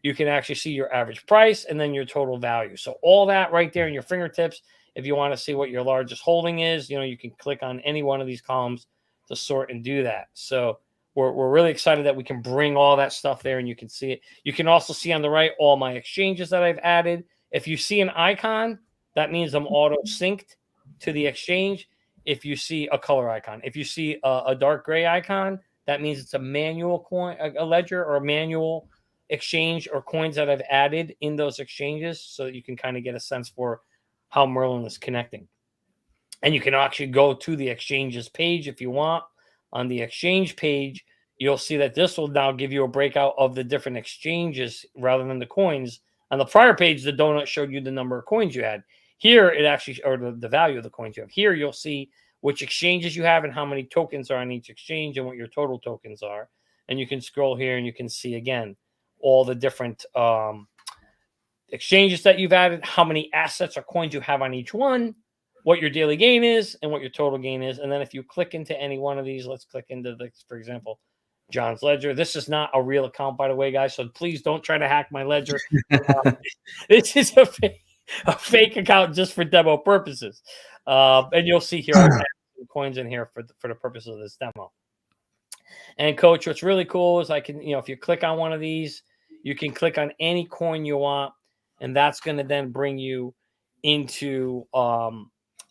You can actually see your average price and then your total value. So all that right there in your fingertips. If you want to see what your largest holding is, you can click on any one of these columns to sort and do that. So we're really excited that we can bring all that stuff there and you can see it. You can also see on the right all my exchanges that I've added. If you see an icon, that means I'm auto synced to the exchange. If you see a color icon, if you see a dark gray icon, that means it's a manual coin, a ledger or a manual exchange or coins that I've added in those exchanges, so that you can kind of get a sense for how Merlin is connecting. And you can actually go to the exchanges page if you want. On the exchange page, you'll see that this will now give you a breakout of the different exchanges rather than the coins. On the prior page, the donut showed you the number of coins you had. Here, it actually, or the value of the coins you have. Here, you'll see which exchanges you have and how many tokens are on each exchange and what your total tokens are. And you can scroll here and you can see, again, all the different exchanges that you've added, how many assets or coins you have on each one, what your daily gain is, and what your total gain is. And then if you click into any one of these, let's click into, for example, John's Ledger. This is not a real account, by the way, guys, so please don't try to hack my ledger. This is a fake account just for demo purposes. And you'll see here, I have some coins in here for the purpose of this demo. And Coach, what's really cool is I can, if you click on one of these, you can click on any coin you want, and that's going to then bring you into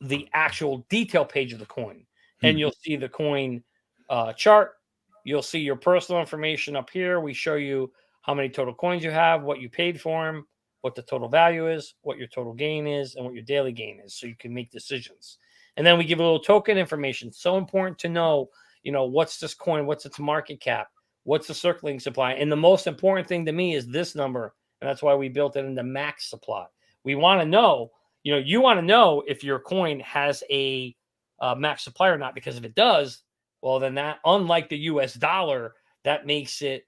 the actual detail page of the coin. And you'll see the coin chart. You'll see your personal information up here. We show you how many total coins you have, what you paid for them, what the total value is, what your total gain is, and what your daily gain is, so you can make decisions. And then we give a little token information. So important to know, what's this coin, what's its market cap, what's the circulating supply. And the most important thing to me is this number. And that's why we built it into max supply. We want to know, you want to know if your coin has a max supply or not, because if it does, well, then that, unlike the US dollar, that makes it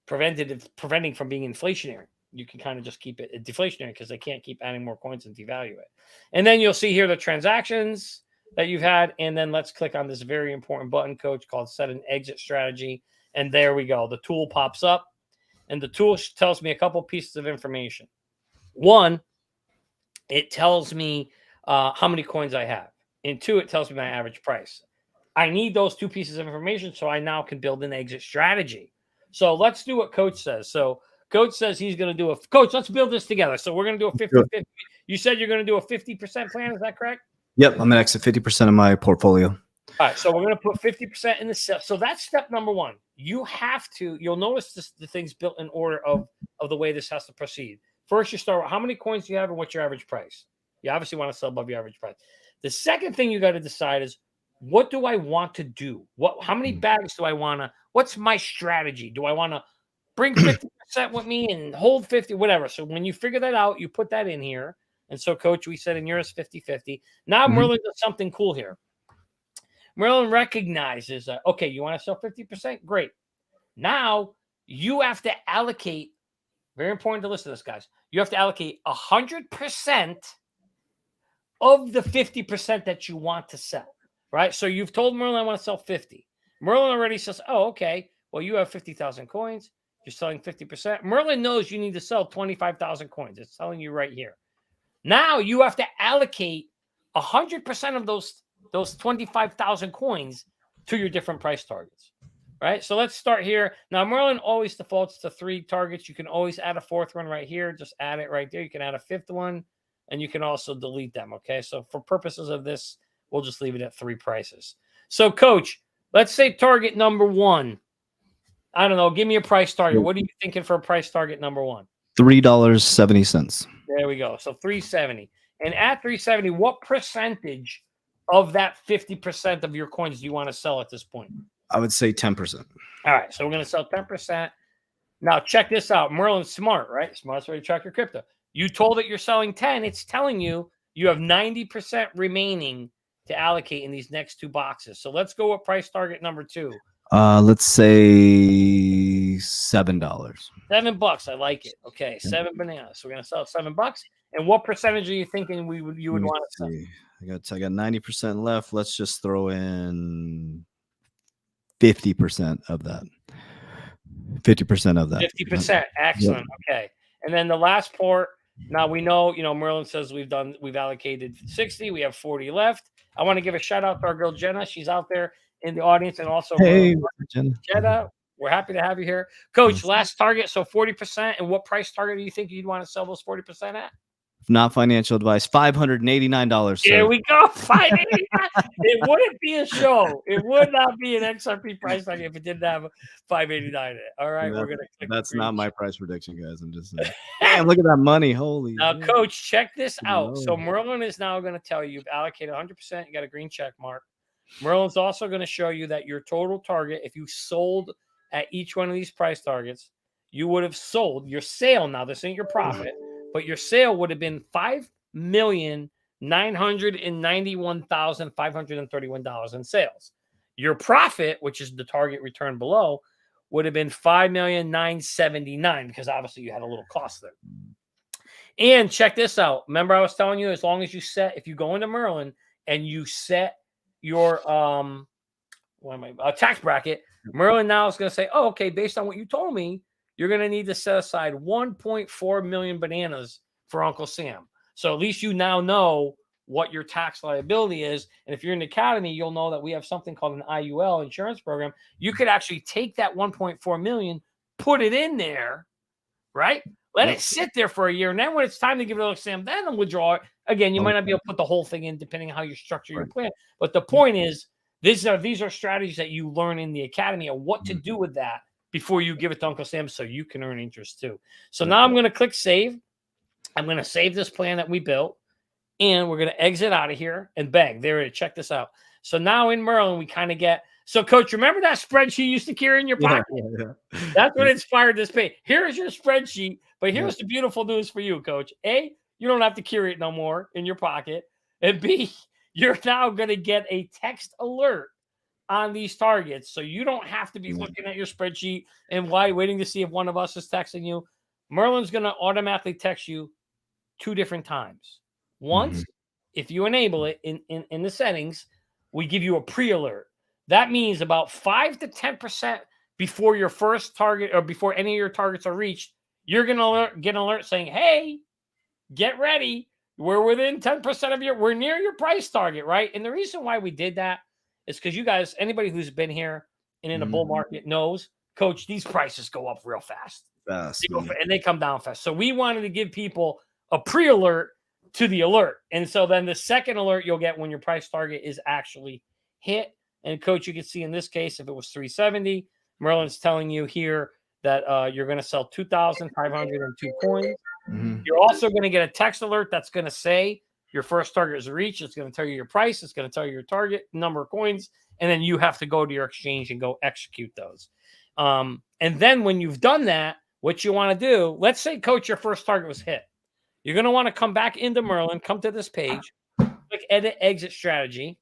preventing from being inflationary. You can kind of just keep it deflationary because they can't keep adding more coins and devalue it. And then you'll see here the transactions that you've had. And then let's click on this very important button, Coach, called Set an Exit Strategy. And there we go. The tool pops up, and the tool tells me a couple pieces of information. One, it tells me how many coins I have. And two, it tells me my average price. I need those two pieces of information so I now can build an exit strategy. So let's do what Coach says. So Coach says he's going to do Coach, let's build this together. So we're going to do a 50-50. You said you're going to do a 50% plan. Is that correct? Yep. I'm going to exit 50% of my portfolio. All right. So we're going to put 50% in the sale. So that's step number one. You'll notice the things built in order of the way this has to proceed. First, you start with how many coins do you have and what's your average price. You obviously want to sell above your average price. The second thing you got to decide is, what do I want to do? How many bags do I want to, what's my strategy? Do I want to bring 50% with me and hold 50, whatever. So when you figure that out, you put that in here. And so, Coach, we said in yours 50-50. Now Merlin does something cool here. Merlin recognizes that, okay, you want to sell 50%? Great. Now you have to allocate, very important to listen to this, guys. You have to allocate 100% of the 50% that you want to sell, right? So you've told Merlin, I want to sell 50. Merlin already says, oh, okay, well, you have 50,000 coins. You're selling 50%. Merlin knows you need to sell 25,000 coins. It's telling you right here. Now you have to allocate 100% of those 25,000 coins to your different price targets, right? So let's start here. Now, Merlin always defaults to 3 targets. You can always add a 4th one right here. Just add it right there. You can add a 5th one, and you can also delete them, okay? So for purposes of this, we'll just leave it at 3 prices. So, Coach, let's say target number 1. I don't know. Give me a price target. What are you thinking for a price target number 1? $3.70. There we go. So $3.70. And at $3.70, what percentage of that 50% of your coins do you want to sell at this point? I would say 10%. All right. So we're going to sell 10%. Now, check this out. Merlin's smart, right? Smartest way to track your crypto. You told it you're selling 10. It's telling you you have 90% remaining to allocate in these next 2 boxes. So let's go with price target number 2. Let's say $7. $7. I like it. Okay, 7 bananas. So we're gonna sell at $7. And what percentage are you thinking you would want to sell? I got 90% left. Let's just throw in 50% of that. 50% of that. 50%. Excellent. Yep. Okay. And then the last part. Now we know, Merlin says we've allocated 60. We have 40 left. I want to give a shout out to our girl Jenna. She's out there in the audience, and also hey, Jenna, we're happy to have you here. Coach, last target, so 40%. And what price target do you think you'd want to sell those 40% at? Not financial advice. $589. Here we go. $589. It wouldn't be a show. It would not be an XRP price target if it didn't have $589 in it. All right, we're gonna. That's not my price prediction, guys. I'm just saying. Damn, look at that money. Holy. Now, Coach, check this out. So Merlin is now going to tell you you've allocated 100%. You got a green check mark. Merlin's also going to show you that your total target, if you sold at each one of these price targets, you would have sold your sale. Now, this ain't your profit, but your sale would have been $5,991,531 in sales. Your profit, which is the target return below, would have been $5,979,000 because obviously you had a little cost there. And check this out. Remember, I was telling you, as long as if you go into Merlin and you set your tax bracket, Merlin now is going to say, oh, okay, based on what you told me, you're going to need to set aside 1.4 million bananas for Uncle Sam. So at least you now know what your tax liability is. And if you're in the academy, you'll know that we have something called an IUL insurance program. You could actually take that 1.4 million, put it in there, right? Let it sit there for a year. And then when it's time to give it to Uncle Sam, then they'll withdraw it. Again, you might not be able to put the whole thing in depending on how you structure your plan. But the point is, these are strategies that you learn in the academy of what to do with that before you give it to Uncle Sam so you can earn interest too. So now I'm going to click save. I'm going to save this plan that we built, and we're going to exit out of here, and bang, there it is. Check this out. So now in Merlin, we kind of get, so Coach, remember that spreadsheet you used to carry in your pocket? Yeah. That's what inspired this page. Here's your spreadsheet, but here's the beautiful news for you, Coach. A, you don't have to carry it no more in your pocket. And B, you're now going to get a text alert on these targets. So you don't have to be looking at your spreadsheet and waiting to see if one of us is texting you. Merlin's going to automatically text you 2 different times. Once, if you enable it in the settings, we give you a pre-alert. That means about 5 to 10% before your first target or before any of your targets are reached, you're going to get an alert saying, hey, get ready. We're within 10% of we're near your price target, right? And the reason why we did that is because you guys, anybody who's been here and in a bull market knows, Coach, these prices go up real fast. And they come down fast. So we wanted to give people a pre-alert to the alert. And so then the second alert you'll get when your price target is actually hit. And Coach, you can see in this case, if it was 370, Merlin's telling you here that you're going to sell 2,502 coins. You're also going to get a text alert that's going to say your first target is reached. It's going to tell you your price. It's going to tell you your target number of coins. And then you have to go to your exchange and go execute those. And then when you've done that, what you want to do, let's say, Coach, your first target was hit. You're going to want to come back into Merlin, come to this page, click edit exit strategy.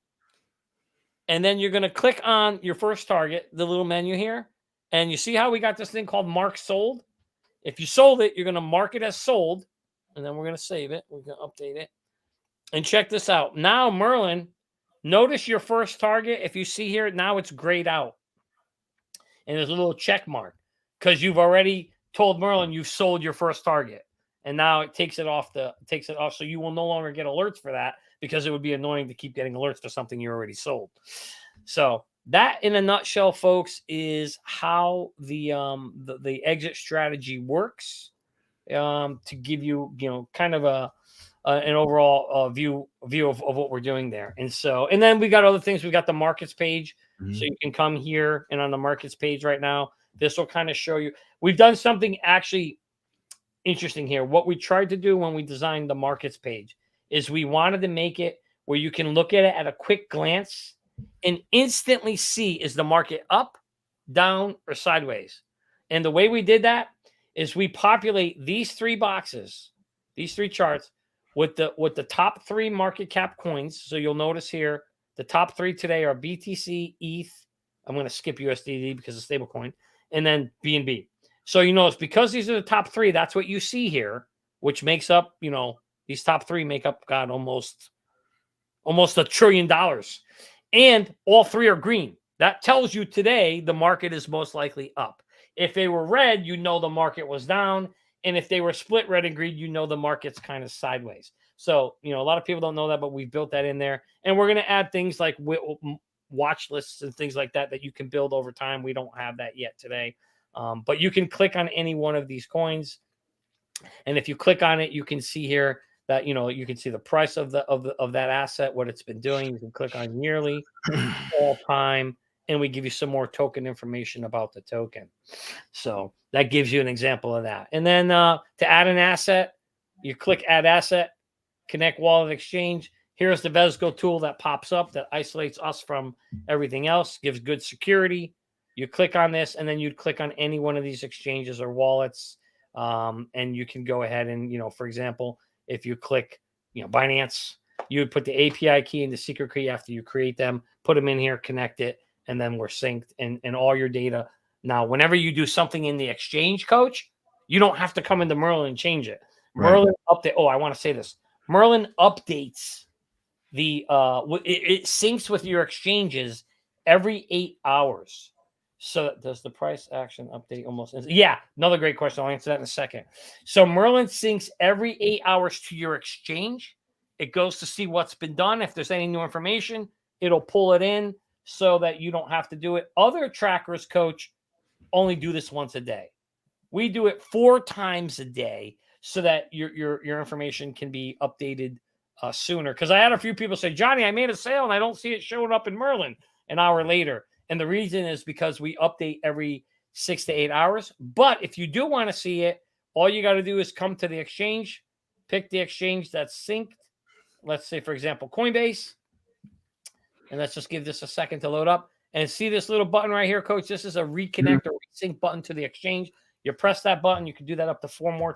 And then you're going to click on your first target, the little menu here. And you see how we got this thing called mark sold? If you sold it, you're going to mark it as sold. And then we're going to save it. We're going to update it. And check this out. Now, Merlin, notice your first target. If you see here, now it's grayed out. And there's a little check mark because you've already told Merlin you've sold your first target. And now it takes it off. So you will no longer get alerts for that because it would be annoying to keep getting alerts for something you already sold. So that, in a nutshell, folks, is how the exit strategy works. To give you, kind of an overall view of what we're doing there. And then we got other things. We got the markets page. So you can come here, and on the markets page right now, this will kind of show you. We've done something actually interesting here. What we tried to do when we designed the markets page is we wanted to make it where you can look at it at a quick glance and instantly see, is the market up, down, or sideways? And the way we did that is we populate these 3 boxes, these 3 charts with the top 3 market cap coins. So you'll notice here, the top 3 today are BTC, ETH. I'm going to skip USDD because it's stable coin, and then BNB. So it's because these are the top 3, that's what you see here, which makes up, these top 3 make up, God, almost $1 trillion. And all 3 are green. That tells you today the market is most likely up. If they were red, the market was down. And if they were split red and green, the market's kind of sideways. So, a lot of people don't know that, but we built that in there. And we're going to add things like watch lists and things like that you can build over time. We don't have that yet today. But you can click on any one of these coins. And if you click on it, you can see here that, you can see the price of that asset, what it's been doing. You can click on yearly, all time, and we give you some more token information about the token. So that gives you an example of that. And then to add an asset, you click add asset, connect wallet exchange. Here's the Vesgo tool that pops up that isolates us from everything else, gives good security. You click on this, and then you'd click on any one of these exchanges or wallets. And you can go ahead and, for example, if you click, Binance, you would put the API key and the secret key after you create them, put them in here, connect it, and then we're synced and all your data. Now, whenever you do something in the exchange, Coach, you don't have to come into Merlin and change it. Right. Merlin update. Oh, I want to say this. Merlin updates it syncs with your exchanges every 8 hours. So does the price action update almost? Yeah, another great question. I'll answer that in a second. So Merlin syncs every 8 hours to your exchange. It goes to see what's been done. If there's any new information, it'll pull it in so that you don't have to do it. Other trackers, Coach, only do this once a day. We do it 4 times a day so that your information can be updated sooner. Because I had a few people say, Johnny, I made a sale and I don't see it showing up in Merlin an hour later. And the reason is because we update every 6 to 8 hours. But if you do want to see it, all you got to do is come to the exchange, pick the exchange that's synced. Let's say, for example, Coinbase. And let's just give this a second to load up. And see this little button right here, Coach? This is a reconnect or resync button to the exchange. You press that button. You can do that up to 3 more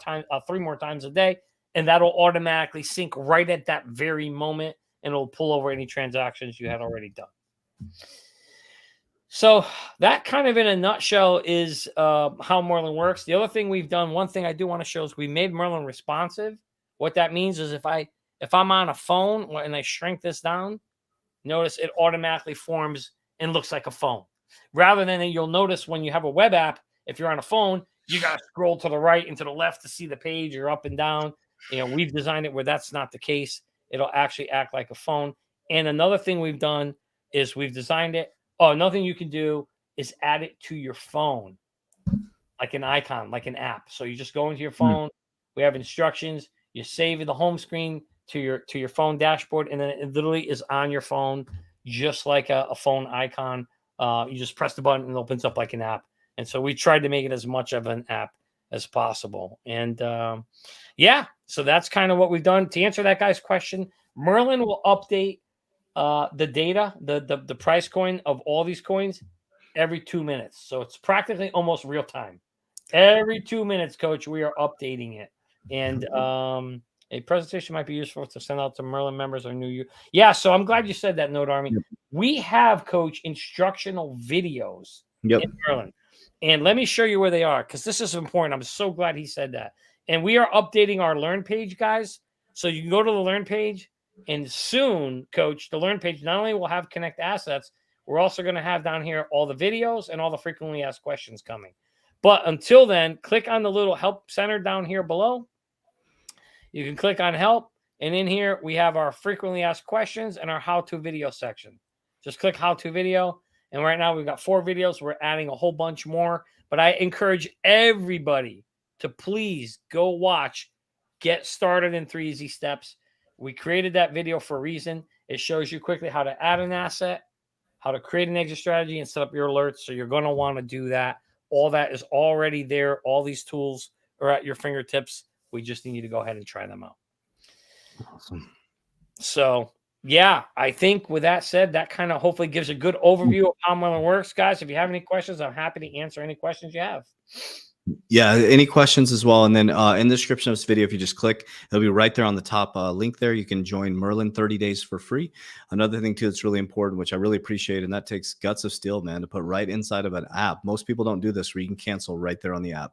times a day. And that'll automatically sync right at that very moment. And it'll pull over any transactions you had already done. So that kind of in a nutshell is how Merlin works. The other thing we've done, one thing I do want to show is we made Merlin responsive. What that means is if I'm on a phone and I shrink this down, notice it automatically forms and looks like a phone. Rather than you'll notice when you have a web app, if you're on a phone, you got to scroll to the right and to the left to see the page or up and down. We've designed it where that's not the case. It'll actually act like a phone. And another thing we've done is we've designed it. Oh, another thing you can do is add it to your phone, like an icon, like an app. So you just go into your phone. We have instructions. You save the home screen to your phone dashboard, and then it literally is on your phone, just like a phone icon. You just press the button and it opens up like an app. And so we tried to make it as much of an app as possible. And so that's kind of what we've done. To answer that guy's question, Merlin will update the data, the price coin of all these coins every 2 minutes. So it's practically almost real time. Every 2 minutes, Coach, we are updating it. And a presentation might be useful to send out to Merlin members or new you. Yeah, so I'm glad you said that, Note Army. Yep. We have, Coach, instructional videos in Merlin. And let me show you where they are, because this is important. I'm so glad he said that. And we are updating our Learn page, guys. So you can go to the Learn page. And soon, Coach, the Learn page not only will have Connect Assets, we're also going to have down here all the videos and all the frequently asked questions coming. But until then, click on the little help center down here below. You can click on help. And in here, we have our frequently asked questions and our how-to video section. Just click how-to video. And right now, we've got 4 videos. We're adding a whole bunch more. But I encourage everybody to please go watch Get Started in 3 Easy Steps. We created that video for a reason. It shows you quickly how to add an asset, how to create an exit strategy, and set up your alerts. So you're going to want to do that. All that is already there. All these tools are at your fingertips. We just need you to go ahead and try them out. Awesome. So, yeah, I think with that said, that kind of hopefully gives a good overview of how Merlin works. Guys, if you have any questions, I'm happy to answer any questions you have. Yeah, any questions as well. And then in the description of this video, if you just click, it'll be right there on the top link there. You can join Merlin 30 days for free. Another thing, too, that's really important, which I really appreciate, and that takes guts of steel, man, to put right inside of an app. Most people don't do this where you can cancel right there on the app.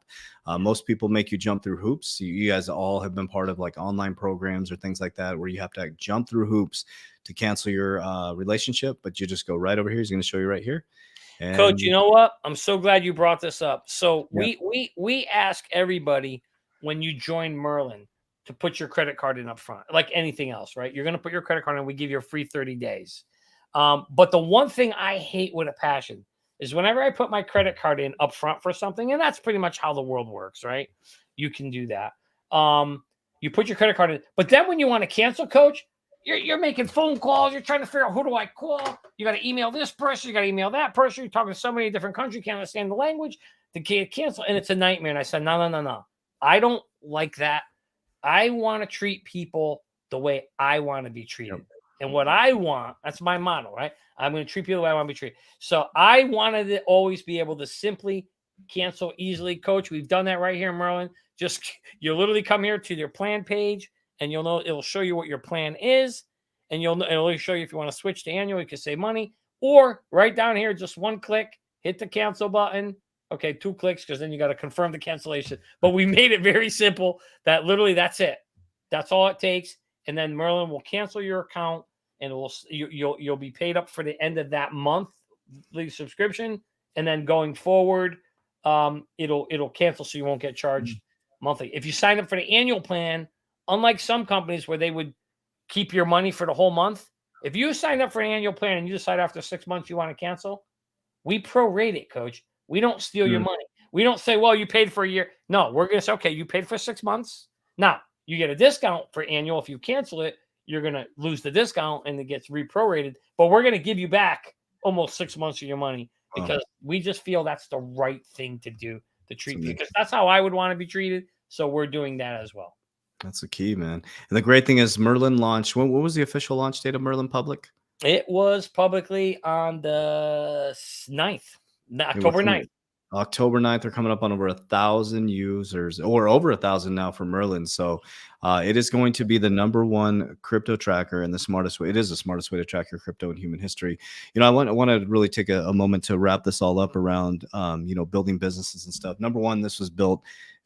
Most people make you jump through hoops. You guys all have been part of like online programs or things like that where you have to jump through hoops to cancel your relationship, but you just go right over here. He's going to show you right here. And Coach, you know what? I'm so glad you brought this up. So we ask everybody when you join Merlin to put your credit card in up front, like anything else, right? You're going to put your credit card in. We give you a free 30 days. But the one thing I hate with a passion is whenever I put my credit card in up front for something, and that's pretty much how the world works, right? You can do that. You put your credit card in, but then when you want to cancel, Coach, you're making phone calls. You're trying to figure out who do I call. You got to email this person. You got to email that person. You're talking to so many different countries. You can't understand the language to cancel. And it's a nightmare. And I said, no. I don't like that. I want to treat people the way I want to be treated. Yep. And what I want, that's my motto, right? I'm going to treat people the way I want to be treated. So I wanted to always be able to simply cancel easily. Coach, we've done that right here in Merlin. Just you literally come here to your plan page. And you'll know it'll show you what your plan is, and it'll show you if you want to switch to annual, you can save money, or right down here, just one click, hit the cancel button. Okay, 2 clicks because then you got to confirm the cancellation. But we made it very simple. That literally that's it. That's all it takes, and then Merlin will cancel your account, and you'll be paid up for the end of that monthly subscription, and then going forward, it'll cancel so you won't get charged monthly. If you sign up for the annual plan. Unlike some companies where they would keep your money for the whole month, if you sign up for an annual plan and you decide after 6 months you want to cancel, we prorate it, Coach. We don't steal your money. We don't say, well, you paid for a year. No, we're going to say, okay, you paid for 6 months. Now, you get a discount for annual. If you cancel it, you're going to lose the discount and it gets reprorated. But we're going to give you back almost 6 months of your money because we just feel that's the right thing to do to treat people, amazing. because that's how I would want to be treated. So we're doing that as well. That's the key, man. And the great thing is Merlin launched. What was the official launch date of Merlin Public? It was publicly on the 9th, It was October 9th. October 9th. They're coming up on over 1,000 users, or over 1,000 now for Merlin. So it is going to be the #1 crypto tracker and the smartest way. It is the smartest way to track your crypto in human history. I want to really take a moment to wrap this all up around, building businesses and stuff. Number one, this was built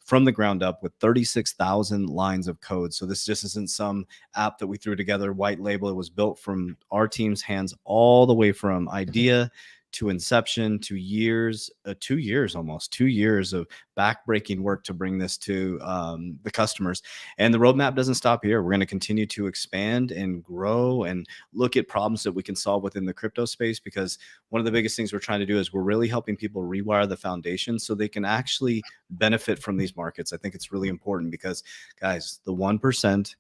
from the ground up with 36,000 lines of code. So this just isn't some app that we threw together, white label. It was built from our team's hands all the way from idea to inception to years, 2 years of backbreaking work to bring this to the customers. And the roadmap doesn't stop here. We're going to continue to expand and grow and look at problems that we can solve within the crypto space, because one of the biggest things we're trying to do is we're really helping people rewire the foundation so they can actually benefit from these markets. I think it's really important because, guys, the 1%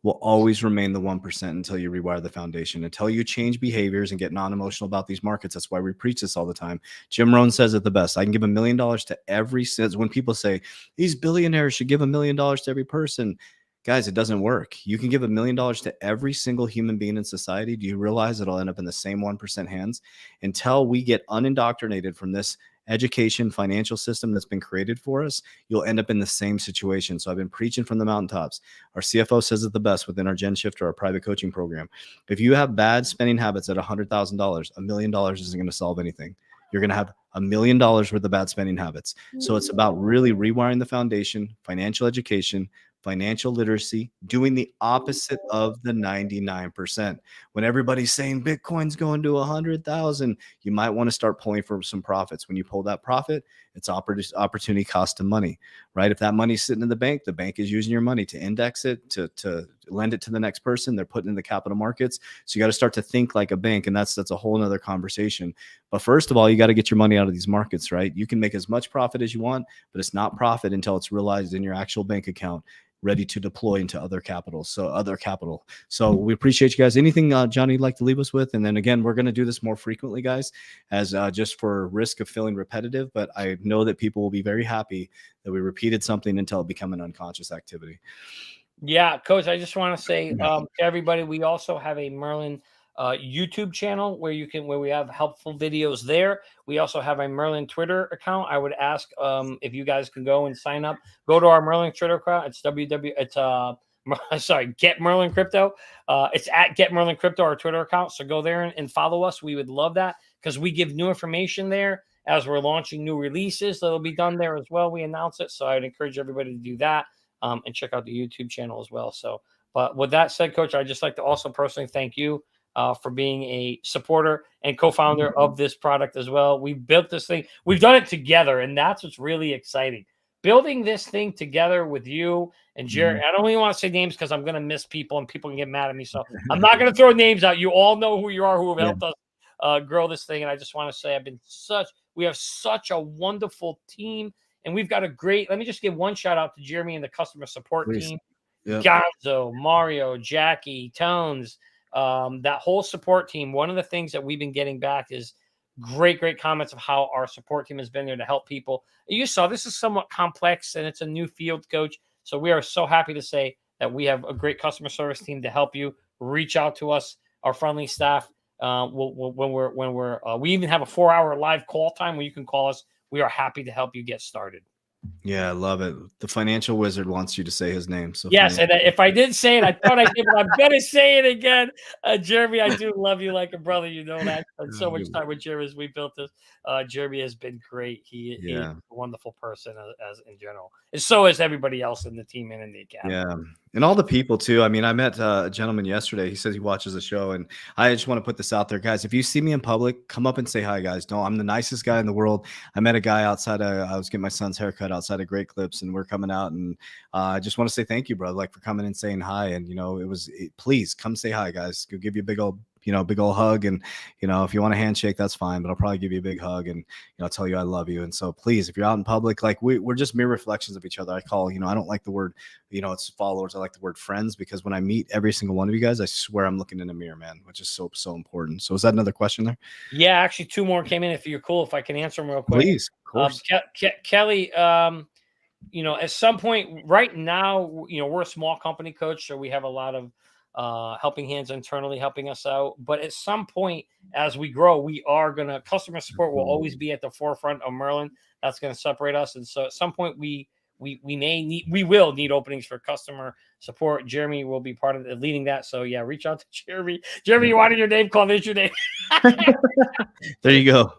will always remain the 1% until you rewire the foundation, until you change behaviors and get non-emotional about these markets. That's why we preach this all the time. Jim Rohn says it the best. I can give $1 million to every single. When people say these billionaires should give $1 million to every person, guys, it doesn't work. You can give $1 million to every single human being in society. Do you realize it'll end up in the same 1% hands? Until we get unindoctrinated from this education financial system that's been created for us, you'll end up in the same situation. So I've been preaching from the mountaintops. Our CFO says it the best within our Gen Shifter, our private coaching program. If you have bad spending habits at $100,000, $1 million isn't going to solve anything. You're going to have $1 million worth of bad spending habits. So it's about really rewiring the foundation, financial education, financial literacy, doing the opposite of the 99%. When everybody's saying Bitcoin's going to 100,000, you might want to start pulling for some profits. When you pull that profit, it's opportunity cost of money, right? If that money's sitting in the bank is using your money to index it, to lend it to the next person. They're putting in the capital markets. So you got to start to think like a bank, and that's a whole nother conversation. But first of all, you got to get your money out of these markets, right? You can make as much profit as you want, but it's not profit until it's realized in your actual bank account, ready to deploy into other capital. So we appreciate you guys. Anything, Johnny, you'd like to leave us with? And then again, we're going to do this more frequently, guys, as just for risk of feeling repetitive. But I know that people will be very happy that we repeated something until it become an unconscious activity. Yeah, Coach, I just want to say to everybody, we also have a Merlin YouTube channel where we have helpful videos there. We also have a Merlin Twitter account. I would ask if you guys can go and sign up. Go to our Merlin Twitter account. It's Get Merlin Crypto. It's at Get Merlin Crypto, our Twitter account. So go there and follow us. We would love that because we give new information there as we're launching new releases that'll be done there as well. We announce it. So I would encourage everybody to do that and check out the YouTube channel as well. So, but with that said, Coach, I'd just like to also personally thank you for being a supporter and co-founder of this product as well. We've built this thing. We've done it together, and that's what's really exciting. Building this thing together with you and Jerry. I don't even want to say names because I'm going to miss people and people can get mad at me. So I'm not going to throw names out. You all know who you are, who have helped us grow this thing. And I just want to say we have such a wonderful team, and we've got let me just give one shout out to Jeremy and the customer support team. Yep. Gonzo, Mario, Jackie, Tones, that whole support team. One of the things that we've been getting back is great comments of how our support team has been there to help people. You saw this is somewhat complex and it's a new field, Coach. So we are so happy to say that we have a great customer service team to help you. Reach out to us, our friendly staff. We even have a 4-hour live call time where you can call us. We are happy to help you get started. Yeah, I love it. The financial wizard wants you to say his name. So yes, and if I did say it, I thought I did, but I'm gonna say it again. Jeremy, I do love you like a brother. You know that. And so much time with Jeremy as we built this. Jeremy has been great. He is a wonderful person as in general, and so is everybody else in the team and in the academy. Yeah, and all the people too. I mean, I met a gentleman yesterday. He says he watches the show, and I just want to put this out there, guys. If you see me in public, come up and say hi, guys. No, I'm the nicest guy in the world. I met a guy outside. I was getting my son's haircut outside of Great Clips, and we're coming out, and I just want to say thank you, bro, like for coming and saying hi. And please come say hi, guys. Go give you a big old big old hug. And, if you want a handshake, that's fine, but I'll probably give you a big hug and, tell you I love you. And so please, if you're out in public, like we're just mere reflections of each other. I call, I don't like the word, it's followers. I like the word friends, because when I meet every single one of you guys, I swear I'm looking in a mirror, man, which is so, so important. So is that another question there? Yeah, actually 2 more came in. If you're cool, if I can answer them real quick. Please, of course. Kelly, at some point right now, we're a small company, Coach, so we have a lot of helping hands internally helping us out. But at some point, as we grow, we are customer support will always be at the forefront of Merlin. That's going to separate us. And so at some point we will need openings for customer support. Jeremy will be part of leading that. So yeah, reach out to Jeremy. Jeremy, you wanted your name called? There's your name. There you go.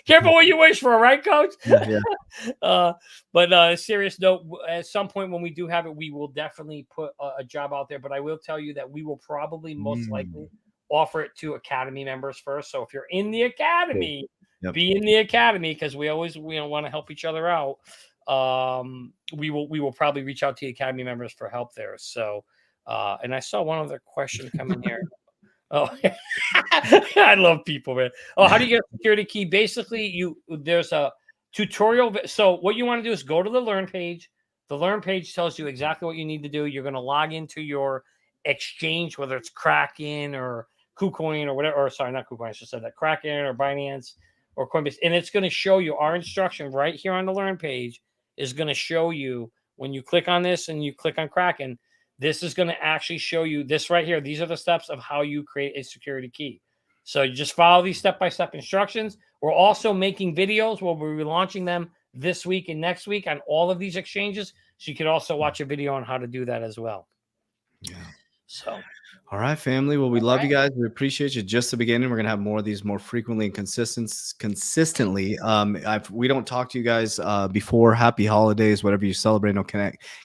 Careful what you wish for, right, Coach? Yeah. But serious note, at some point when we do have it, we will definitely put a job out there. But I will tell you that we will probably most likely offer it to Academy members first. So if you're in the Academy, be in the Academy, because we always want to help each other out. We will probably reach out to the Academy members for help there. So and I saw one other question come in here. Oh, I love people, man. Oh, how do you get a security key? Basically, there's a tutorial. So what you want to do is go to the Learn page. The Learn page tells you exactly what you need to do. You're going to log into your exchange, whether it's Kraken or KuCoin or whatever. Or sorry, not KuCoin. I should say that Kraken or Binance or Coinbase, and it's going to show you our instruction right here on the Learn page. Is going to show you when you click on this and you click on Kraken. This is going to actually show you this right here. These are the steps of how you create a security key. So you just follow these step-by-step instructions. We're also making videos. We'll be launching them this week and next week on all of these exchanges. So you can also watch a video on how to do that as well. Yeah. So. All right, family. Well, we love you guys. We appreciate you. Just the beginning. We're gonna have more of these more frequently and consistently. We don't talk to you guys before. Happy holidays, whatever you celebrate. No,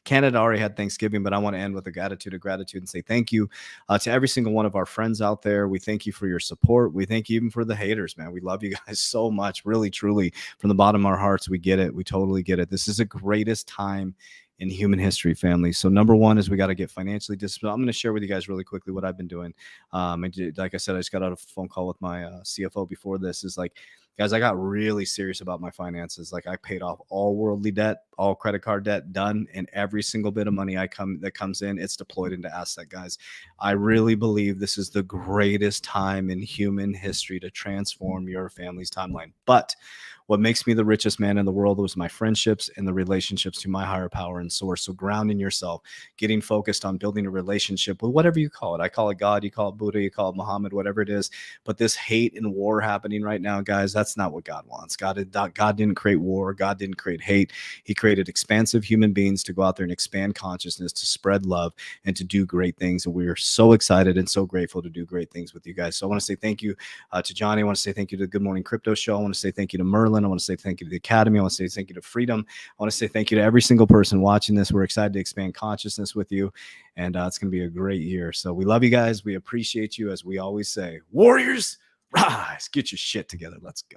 Canada already had Thanksgiving, but I want to end with a attitude of gratitude and say thank you to every single one of our friends out there. We thank you for your support. We thank you even for the haters, man. We love you guys so much. Really, truly, from the bottom of our hearts, we get it. We totally get it. This is the greatest time in human history, family. So number one is we got to get financially disciplined. I'm going to share with you guys really quickly what I've been doing. Like I said, I just got out of a phone call with my CFO before this. Is like, guys, I got really serious about my finances. Like I paid off all worldly debt, all credit card debt done, and every single bit of money that comes in, it's deployed into asset, guys. I really believe this is the greatest time in human history to transform your family's timeline. But what makes me the richest man in the world was my friendships and the relationships to my higher power and source. So grounding yourself, getting focused on building a relationship with whatever you call it. I call it God, you call it Buddha, you call it Muhammad, whatever it is. But this hate and war happening right now, guys, that's not what God wants. God didn't create war. God didn't create hate. He created expansive human beings to go out there and expand consciousness, to spread love, and to do great things. And we are so excited and so grateful to do great things with you guys. So I want to say thank you to Johnny. I want to say thank you to the Good Morning Crypto Show. I want to say thank you to Merlin. I want to say thank you to the Academy. I want to say thank you to Freedom. I want to say thank you to every single person watching this. We're excited to expand consciousness with you, and it's going to be a great year. So we love you guys. We appreciate you. As we always say, warriors, rise, get your shit together. Let's go.